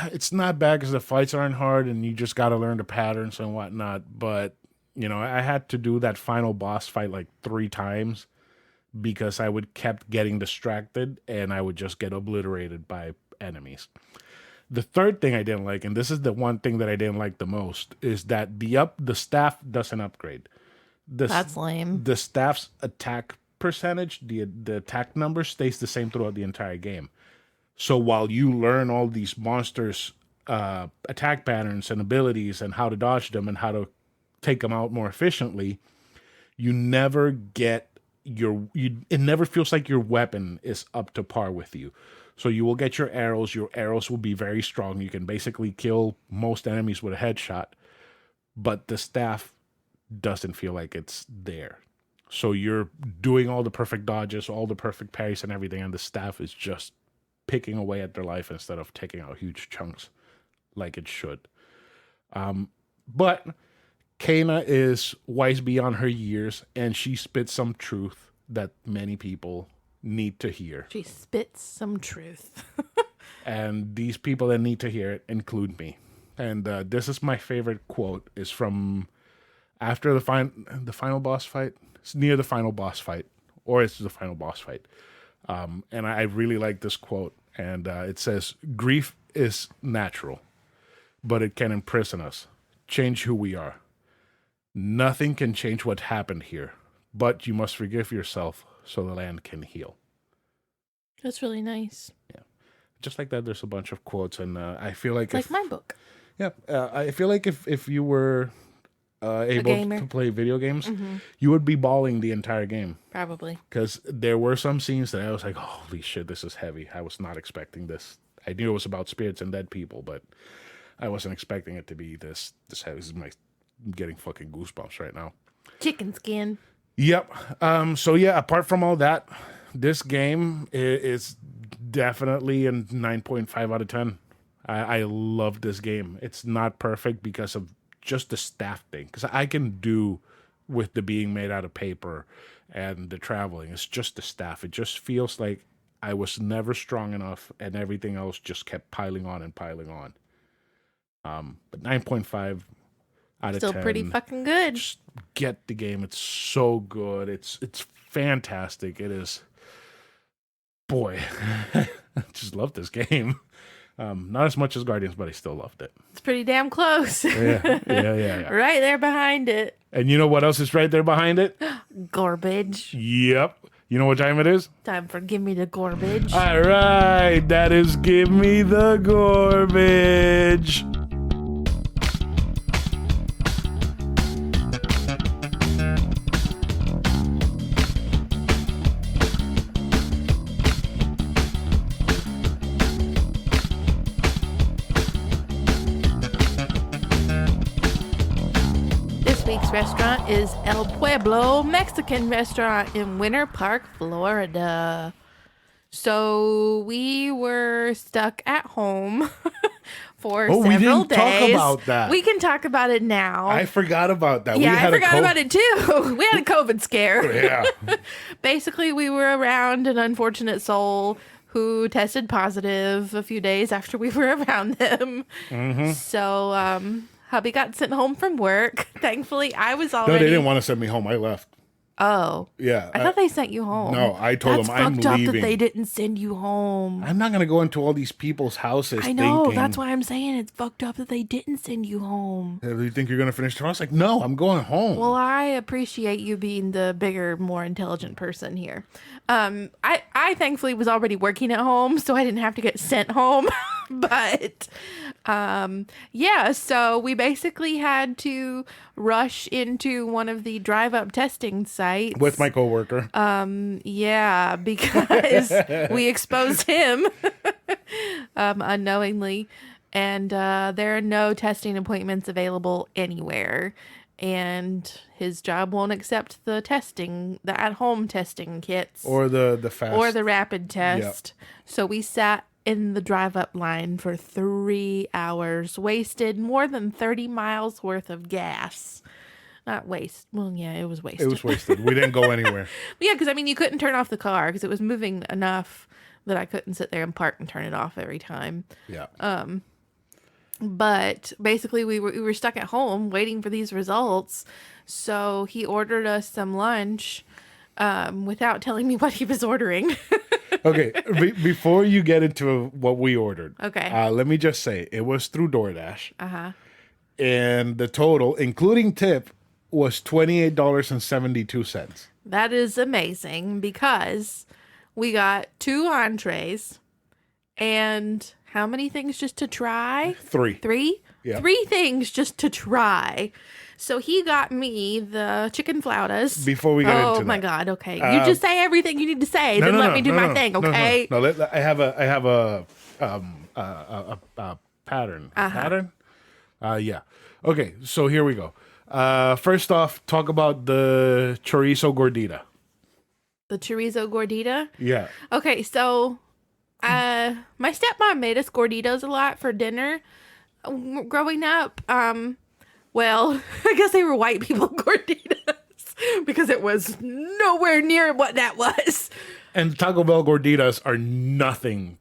it's not bad because the fights aren't hard and you just got to learn the patterns and whatnot. But I had to do that final boss fight like 3 times because I would kept getting distracted and I would just get obliterated by enemies. The third thing I didn't like, and this is the one thing that I didn't like the most, is that the staff doesn't upgrade. That's lame. The staff's attack percentage, the attack number stays the same throughout the entire game. So while you learn all these monsters' attack patterns and abilities and how to dodge them and how to take them out more efficiently, you never get it never feels like your weapon is up to par with you. So you will get your arrows will be very strong. You can basically kill most enemies with a headshot, but the staff doesn't feel like it's there. So you're doing all the perfect dodges, all the perfect parries and everything, and the staff is just picking away at their life instead of taking out huge chunks like it should. But Kena is wise beyond her years, and she spits some truth that many people need to hear. She spits some truth. And these people that need to hear it include me. And this is my favorite quote. Is from after the final boss fight. It's near the final boss fight, or it's the final boss fight. And I really like this quote. And it says, "Grief is natural, but it can imprison us, change who we are. Nothing can change what happened here, but you must forgive yourself so the land can heal." That's really nice. Yeah. Just like that, there's a bunch of quotes, and I feel like... Like my book. Yeah. I feel like if you were able to play video games, you would be bawling the entire game. Probably. Because there were some scenes that I was like, holy shit, this is heavy. I was not expecting this. I knew it was about spirits and dead people, but I wasn't expecting it to be this heavy. I'm getting fucking goosebumps right now. Chicken skin. Yep. So yeah, apart from all that, this game is definitely a 9.5 out of 10. I love this game. It's not perfect because of just the staff thing. Because I can do with the being made out of paper and the traveling. It's just the staff. It just feels like I was never strong enough and everything else just kept piling on and piling on. But 9.5 out of 10. Still pretty fucking good. Just get the game. It's so good. It's fantastic. It is. Boy, I just love this game. Not as much as Guardians, but I still loved it. It's pretty damn close. Yeah. Right there behind it. And you know what else is right there behind it? Garbage. Yep. You know what time it is? Time for Give Me the Garbage. All right. That is Give Me the Garbage. Restaurant is El Pueblo Mexican restaurant in Winter Park, Florida. So we were stuck at home for several we didn't days. Talk about that. We can talk about it now. I forgot about that. Yeah, I forgot about it too. We had a COVID scare. Yeah. Basically, we were around an unfortunate soul who tested positive a few days after we were around them. Mm-hmm. So, hubby got sent home from work. Thankfully, I was already... No, they didn't want to send me home. I left. Oh. Yeah. I thought they sent you home. No, I told them I'm leaving. That's fucked up that they didn't send you home. I'm not going to go into all these people's houses I know. thinking, That's why I'm saying it's fucked up that they didn't send you home. Do you think you're going to finish tomorrow? I was like, no, I'm going home. Well, I appreciate you being the bigger, more intelligent person here. I thankfully was already working at home, so I didn't have to get sent home. But yeah, so we basically had to rush into one of the drive-up testing sites with my coworker. Yeah, because we exposed him unknowingly. and there are no testing appointments available anywhere. And his job won't accept the at-home testing kits Or the fast. or the rapid test. So we sat in the drive-up line for 3 hours, wasted more than 30 miles worth of gas. Not waste. Well, yeah, it was wasted. It was wasted. We didn't go anywhere. Yeah, because I mean, you couldn't turn off the car because it was moving enough that I couldn't sit there and park and turn it off every time. Yeah. But basically, we were stuck at home waiting for these results. So he ordered us some lunch without telling me what he was ordering. Okay. Before you get into what we ordered, Okay. let me just say it was through DoorDash, And the total, including tip, was $28.72. that is amazing because we got 2 entrees and how many things just to try? 3. 3? Yeah. 3 things just to try. So he got me the chicken flautas. Before we get into Oh my that. God! Okay, you just say everything you need to say. Then let me do my thing. Okay. No, I have a pattern. Pattern? Yeah. Okay, so here we go. First off, talk about the chorizo gordita. The chorizo gordita. Yeah. Okay, so my stepmom made us gorditas a lot for dinner growing up. Well, I guess they were white people gorditas because it was nowhere near what that was. And Taco Bell gorditas are nothing.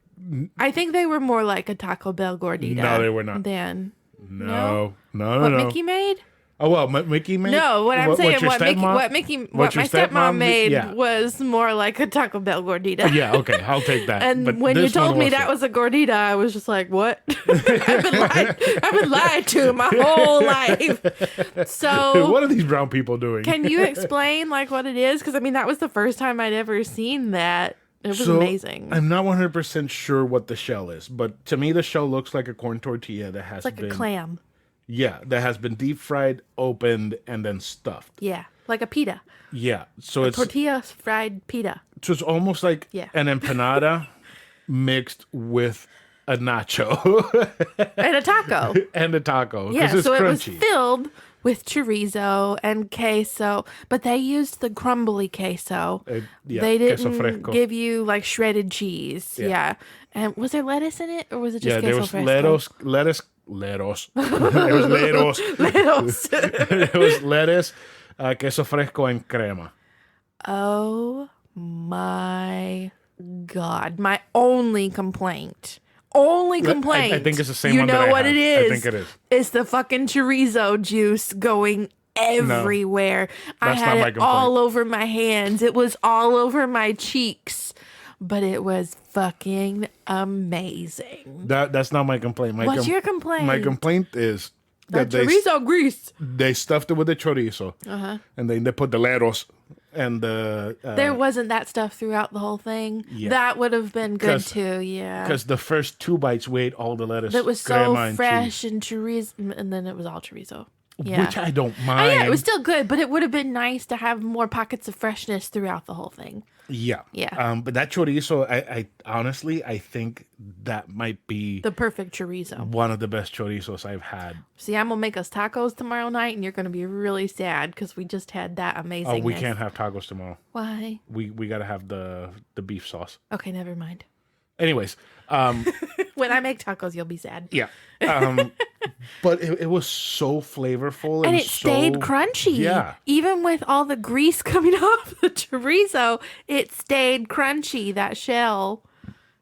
I think they were more like a Taco Bell gordita. No, they were not. Than No. what Mickey made. Oh, well, Mickey made? No, what I'm saying, your what my your stepmom made yeah. was more like a Taco Bell gordita. Yeah, okay, I'll take that. And But when you this one told me that wasn't. was a gordita, I was just like, "What? I've been lied to my whole life." So, What are these brown people doing? can you explain like what it is? Because I mean, that was the first time I'd ever seen that. It was So, amazing. I'm not 100% sure what the shell is, but to me, the shell looks like a corn tortilla that has It's like been a clam. Yeah, that has been deep fried, opened, and then stuffed. Yeah, like a pita. Yeah, so it's Tortilla fried pita. so it's almost like Yeah. an empanada mixed with a nacho And a taco. and a taco. 'cause Yeah, it's so it was crunchy. filled with chorizo and queso, but they used the crumbly queso. Yeah, They queso didn't fresco. give you like shredded cheese. Yeah. And was there lettuce in it or was it just Yeah, queso there was fresco? lettuce. There was lettuce. Lettuce. There was lettuce, queso fresco, and crema. Oh my God. My only complaint. I think it's the same You one that know I what have. it is? I think it is. It's the fucking chorizo juice going everywhere. I That's had not my it all complaint. over my hands. It was all over my cheeks. But it was fucking amazing. That's not my complaint. What's your complaint? My complaint is The that chorizo grease. they stuffed it with the chorizo, and then they put the lettuce and the There wasn't that stuff throughout the whole thing. Yeah. That would have been good 'Cause- too, yeah. because the first 2 bites weighed all the lettuce. It was so crema, and fresh cheese, and chorizo, and then it was all chorizo. Yeah. which I don't Oh, mind. yeah, it was still good, but it would have been nice to have more pockets of freshness throughout the whole thing. Yeah. Yeah. But that chorizo, I honestly, I think that might be The perfect chorizo. one of the best chorizos I've had. See, I'm gonna make us tacos tomorrow night, and you're gonna be really sad because we just had that amazing. Oh, we can't have tacos tomorrow. Why? We gotta have the beef sauce. Okay, never mind. Anyways, When I make tacos, you'll be sad. yeah. But it was so flavorful And it stayed so- crunchy. Yeah. Even with all the grease coming off the chorizo, it stayed crunchy. That shell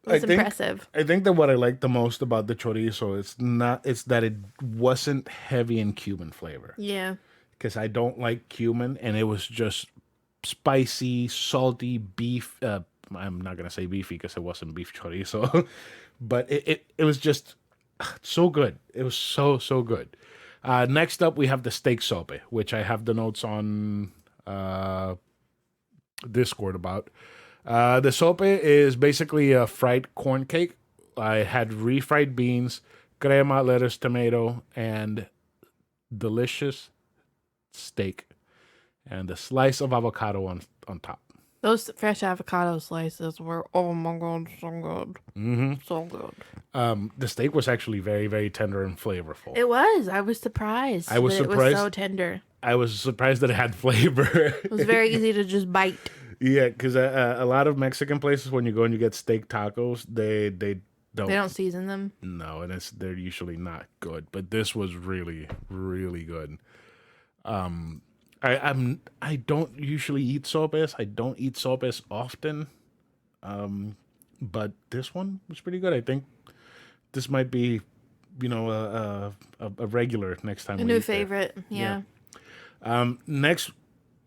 was impressive. I think that what I like the most about the chorizo it's that it wasn't heavy in cumin flavor. Yeah. Because I don't like cumin, and it was just spicy, salty beef. I'm not gonna say beefy because it wasn't beef chorizo, but it was just so good. It was so good. Next up, we have the steak sope, which I have the notes on Discord about. The sope is basically a fried corn cake. I had refried beans, crema, lettuce, tomato, and delicious steak, and a slice of avocado on top. Those fresh avocado slices were, oh my god, so good. Mm-hmm. So good. The steak was actually very, very tender and flavorful. It was. I was surprised. I was that surprised. It was so tender. I was surprised that it had flavor. It was very easy to just bite. Yeah, because a lot of Mexican places, when you go and you get steak tacos, they don't. They don't season them. No, and they're usually not good. But this was really, really good. I don't usually eat sopes. I don't eat sopes often. But this one was pretty good. I think this might be, a regular next time. A new favorite. Yeah. Next,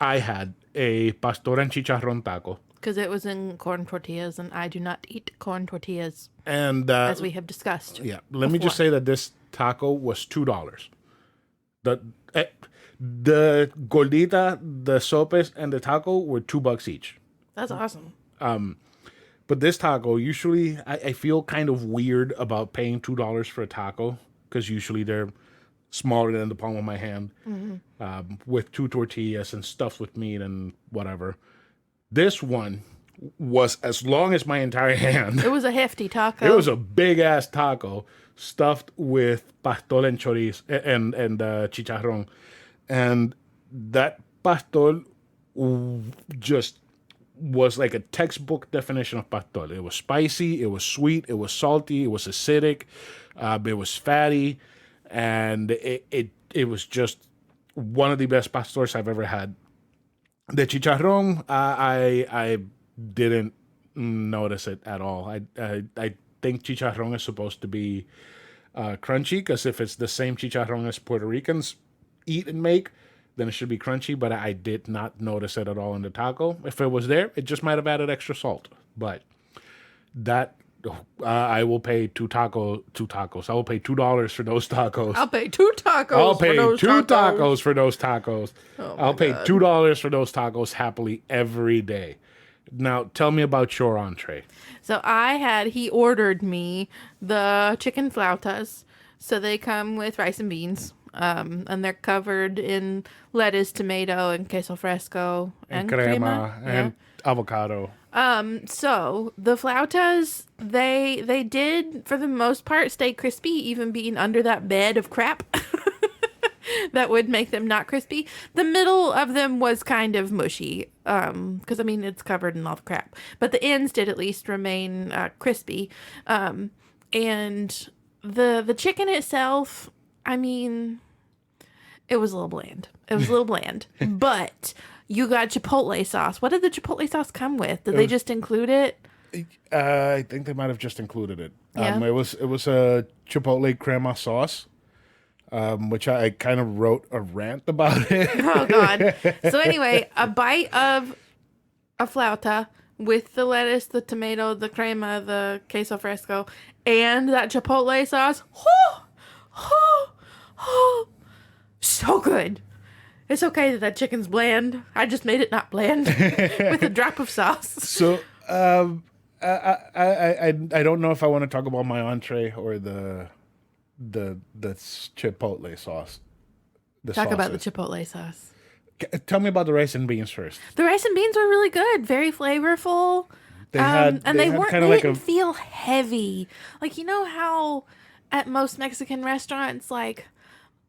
I had a pastor and chicharrón taco. Because it was in corn tortillas, and I do not eat corn tortillas, And as we have discussed. yeah, let me just say that this taco was $2. The gordita, the sopes, and the taco were $2 each. That's awesome. But this taco, usually I feel kind of weird about paying $2 for a taco because usually they're smaller than the palm of my hand, with 2 tortillas and stuffed with meat and whatever. This one was as long as my entire hand. It was a hefty taco. It was a big ass taco stuffed with pastor and chorizo and chicharrón, and that pastor just was like a textbook definition of pastor. It was spicy, it was sweet, it was salty, it was acidic, it was fatty, and it was just one of the best pastors I've ever had. The chicharrón, I didn't notice it at all. I think chicharrón is supposed to be crunchy, because if it's the same chicharrón as Puerto Ricans eat and make, then it should be crunchy, but I did not notice it at all in the taco. If it was there, it just might have added extra salt. But that, I will pay two tacos. I will pay $2 for those tacos. I'll pay 2 tacos. I'll pay for those two tacos. tacos for those tacos. Oh I'll my pay God. $2 for those tacos happily every day. Now, tell me about your entree. So he ordered me the chicken flautas. So they come with rice and beans. And they're covered in lettuce, tomato, and queso fresco And crema and avocado. So the flautas, they did for the most part stay crispy, even being under that bed of crap that would make them not crispy. The middle of them was kind of mushy, because I mean it's covered in all the crap, but the ends did at least remain crispy. And the chicken itself, I mean, it was a little bland. But you got chipotle sauce. What did the chipotle sauce come with? Did they just include it? I think they might have just included it. Yeah. It was a chipotle crema sauce, which I kind of wrote a rant about it. Oh, God. So anyway, a bite of a flauta with the lettuce, the tomato, the crema, the queso fresco, and that chipotle sauce. So good. It's okay that chicken's bland. I just made it not bland with a drop of sauce. So, I don't know if I want to talk about my entree or the chipotle sauce. Talk about the chipotle sauce. Tell me about the rice and beans first. The rice and beans were really good, very flavorful. They didn't feel heavy. Like, you know how at most Mexican restaurants, like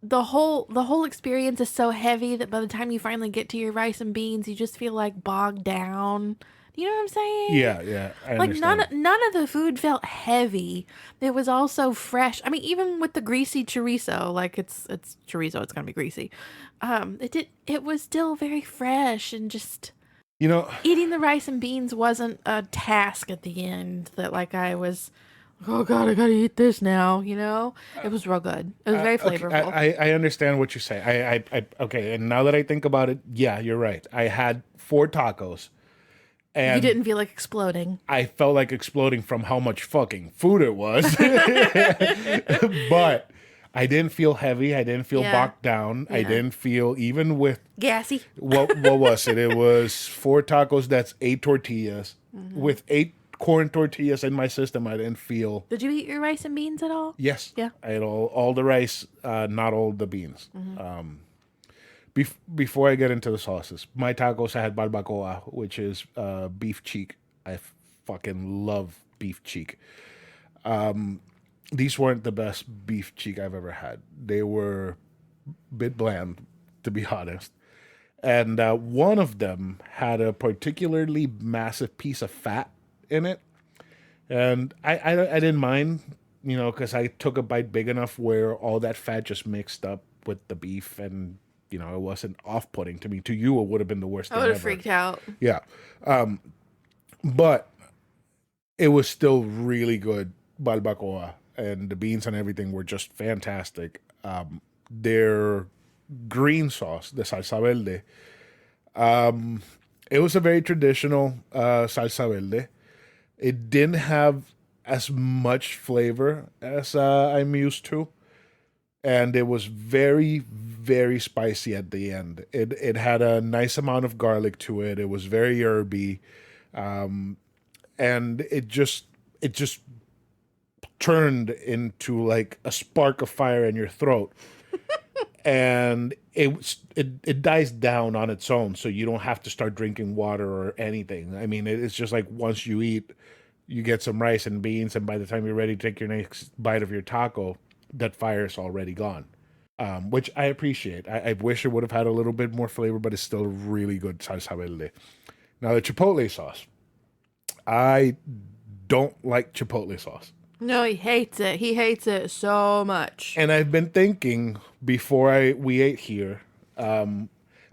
the whole experience is so heavy that by the time you finally get to your rice and beans, you just feel like bogged down. You know what I'm saying? Yeah. I Like understand. none of the food felt heavy. It was also fresh. I mean, even with the greasy chorizo, like it's chorizo, it's gonna be greasy. It was still very fresh, and just eating the rice and beans wasn't a task at the end that like I was, oh God, I gotta eat this now. It was real good. It was very flavorful. Okay, I understand what you say. Okay, and now that I think about it, yeah, you're right. I had 4 tacos. And you didn't feel like exploding. I felt like exploding from how much fucking food it was. But I didn't feel heavy. I didn't feel bogged down. I didn't feel, even with... Gassy. What was it? It was 4 tacos, that's 8 tortillas. Mm-hmm. With 8 corn tortillas in my system, I didn't feel... Did you eat your rice and beans at all? Yes. Yeah. I had all the rice, not all the beans. Before I get into the sauces, my tacos I had barbacoa, which is beef cheek. I fucking love beef cheek. These weren't the best beef cheek I've ever had. They were a bit bland, to be honest. And one of them had a particularly massive piece of fat in it, and I didn't mind, because I took a bite big enough where all that fat just mixed up with the beef, and it wasn't off-putting to me. To you, it would have been the worst I thing would have ever. freaked out. Yeah, but it was still really good barbacoa, and the beans and everything were just fantastic. Their green sauce, the salsa verde, it was a very traditional salsa verde. It didn't have as much flavor as I'm used to, and it was very, very spicy at the end. It had a nice amount of garlic to it. It was very herby, and it just turned into like a spark of fire in your throat. And it dies down on its own, so you don't have to start drinking water or anything. I mean, it's just like once you eat, you get some rice and beans, and by the time you're ready to take your next bite of your taco, that fire's already gone. Which I appreciate. I wish it would have had a little bit more flavor, but it's still really good salsa verde. Now the chipotle sauce, I don't like chipotle sauce. No, he hates it. He hates it so much. And I've been thinking before we ate here,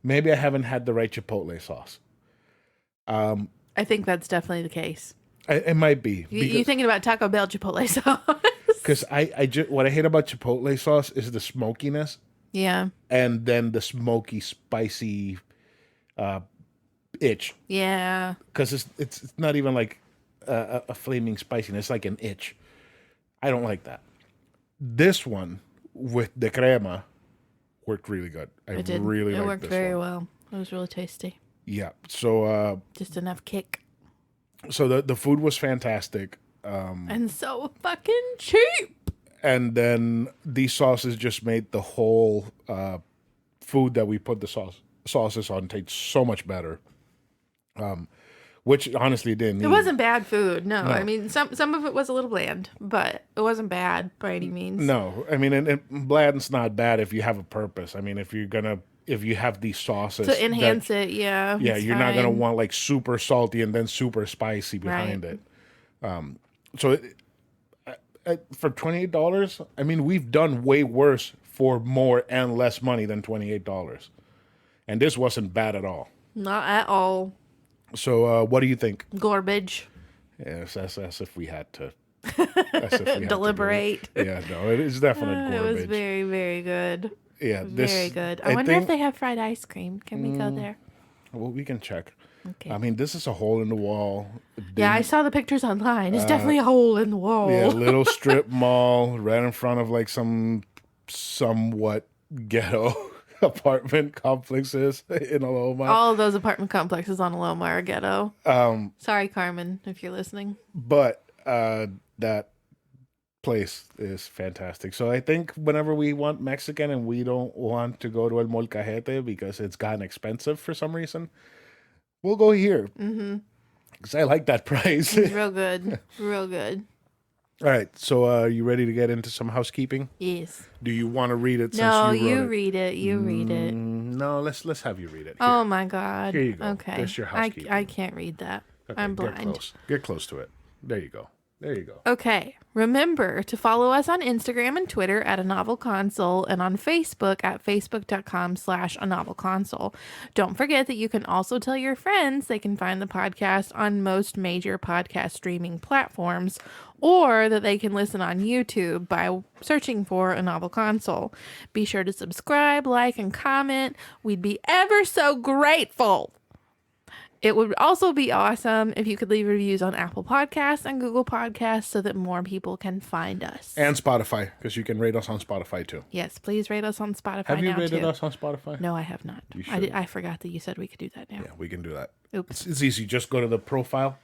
maybe I haven't had the right chipotle sauce. I think that's definitely the case. It might be. You thinking about Taco Bell Chipotle sauce? Because what I hate about chipotle sauce is the smokiness, Yeah. and then the smoky, spicy itch. Yeah. Because it's not even like a flaming spiciness, it's like an itch. I don't like that. This one with the crema worked really good. I It did. really It liked worked this very one. well. It was really tasty. Yeah. So Just enough kick. the food was fantastic. And so fucking cheap. And then these sauces just made the whole food that we put the sauces on taste so much better. Which honestly didn't need. It wasn't bad food. No. I mean, some of it was a little bland, but it wasn't bad by any means. No, I mean, and bland's not bad if you have a purpose. I mean, if you have these sauces To enhance it, yeah. yeah, it's you're not gonna fine. want like super salty and then super spicy behind Right. it. So for $28, I mean, we've done way worse for more and less money than $28, and this wasn't bad at all. Not at all. So what do you think? Garbage. Yes, that's if we had to. That's if we had to Deliberate. do it. Yeah, no, it is definitely It was garbage. very, very good. Yeah, Very good. I wonder if they have fried ice cream. Can we go there? Well, we can check. Okay. I mean, this is a hole in the wall. Yeah, I saw the pictures online. It's definitely a hole in the wall. Yeah, little strip mall right in front of like some somewhat ghetto apartment complexes in Aloma. All of those apartment complexes on Aloma are ghetto. Sorry, Carmen, if you're listening. But that place is fantastic. So I think whenever we want Mexican and we don't want to go to El Molcajete because it's gotten expensive for some reason, we'll go here. Mm-hmm. Because I like that price. Real good. Real good. All right. So are you ready to get into some housekeeping? Yes. Do you want to read it since No, you you wrote it? read it. You read it. No, let's have you read it. Here. Oh my God. Here you go. Okay. There's your housekeeping. I can't read that. Okay, I'm Get blind. close. Get close to it. There you go. There you go. Okay. Remember to follow us on Instagram and Twitter at A Novel Console and on Facebook at facebook.com/A Novel Console. Don't forget that you can also tell your friends they can find the podcast on most major podcast streaming platforms or that they can listen on YouTube by searching for A Novel Console. Be sure to subscribe, like, and comment. We'd be ever so grateful. It would also be awesome if you could leave reviews on Apple Podcasts and Google Podcasts so that more people can find us. And Spotify, because you can rate us on Spotify too. Yes, please rate us on Spotify Have you now rated too. us on Spotify? No, I have not. You I should. I forgot that you said we could do that now. Yeah, we can do that. Oops. It's easy. Just go to the profile.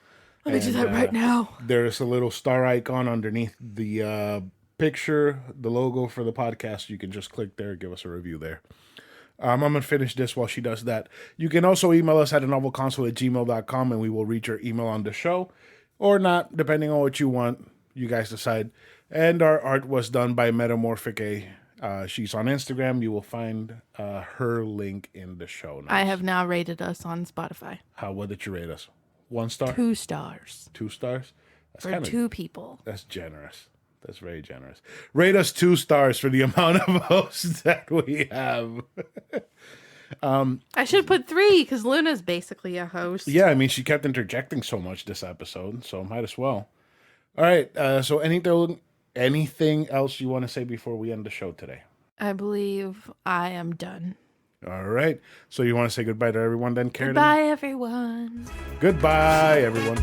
Let me do and, that right now. There's a little star icon underneath the picture, the logo for the podcast. You can just click there, give us a review there. I'm going to finish this while she does that. You can also email us at anovelconsole@gmail.com, and we will read your email on the show. Or not, depending on what you want. You guys decide. And our art was done by Metamorphic A. She's on Instagram. You will find her link in the show notes. I have now rated us on Spotify. What did you rate us? 1 star? 2 stars 2 stars? That's for 2 people. That's generous. That's very generous. Rate us 2 stars for the amount of hosts that we have. I should put 3 because Luna's basically a host. Yeah, I mean, she kept interjecting so much this episode, so might as well. All right. So anything else you want to say before we end the show today? I believe I am done. All right. So you want to say goodbye to everyone then, Karen? Bye, everyone. Goodbye, everyone.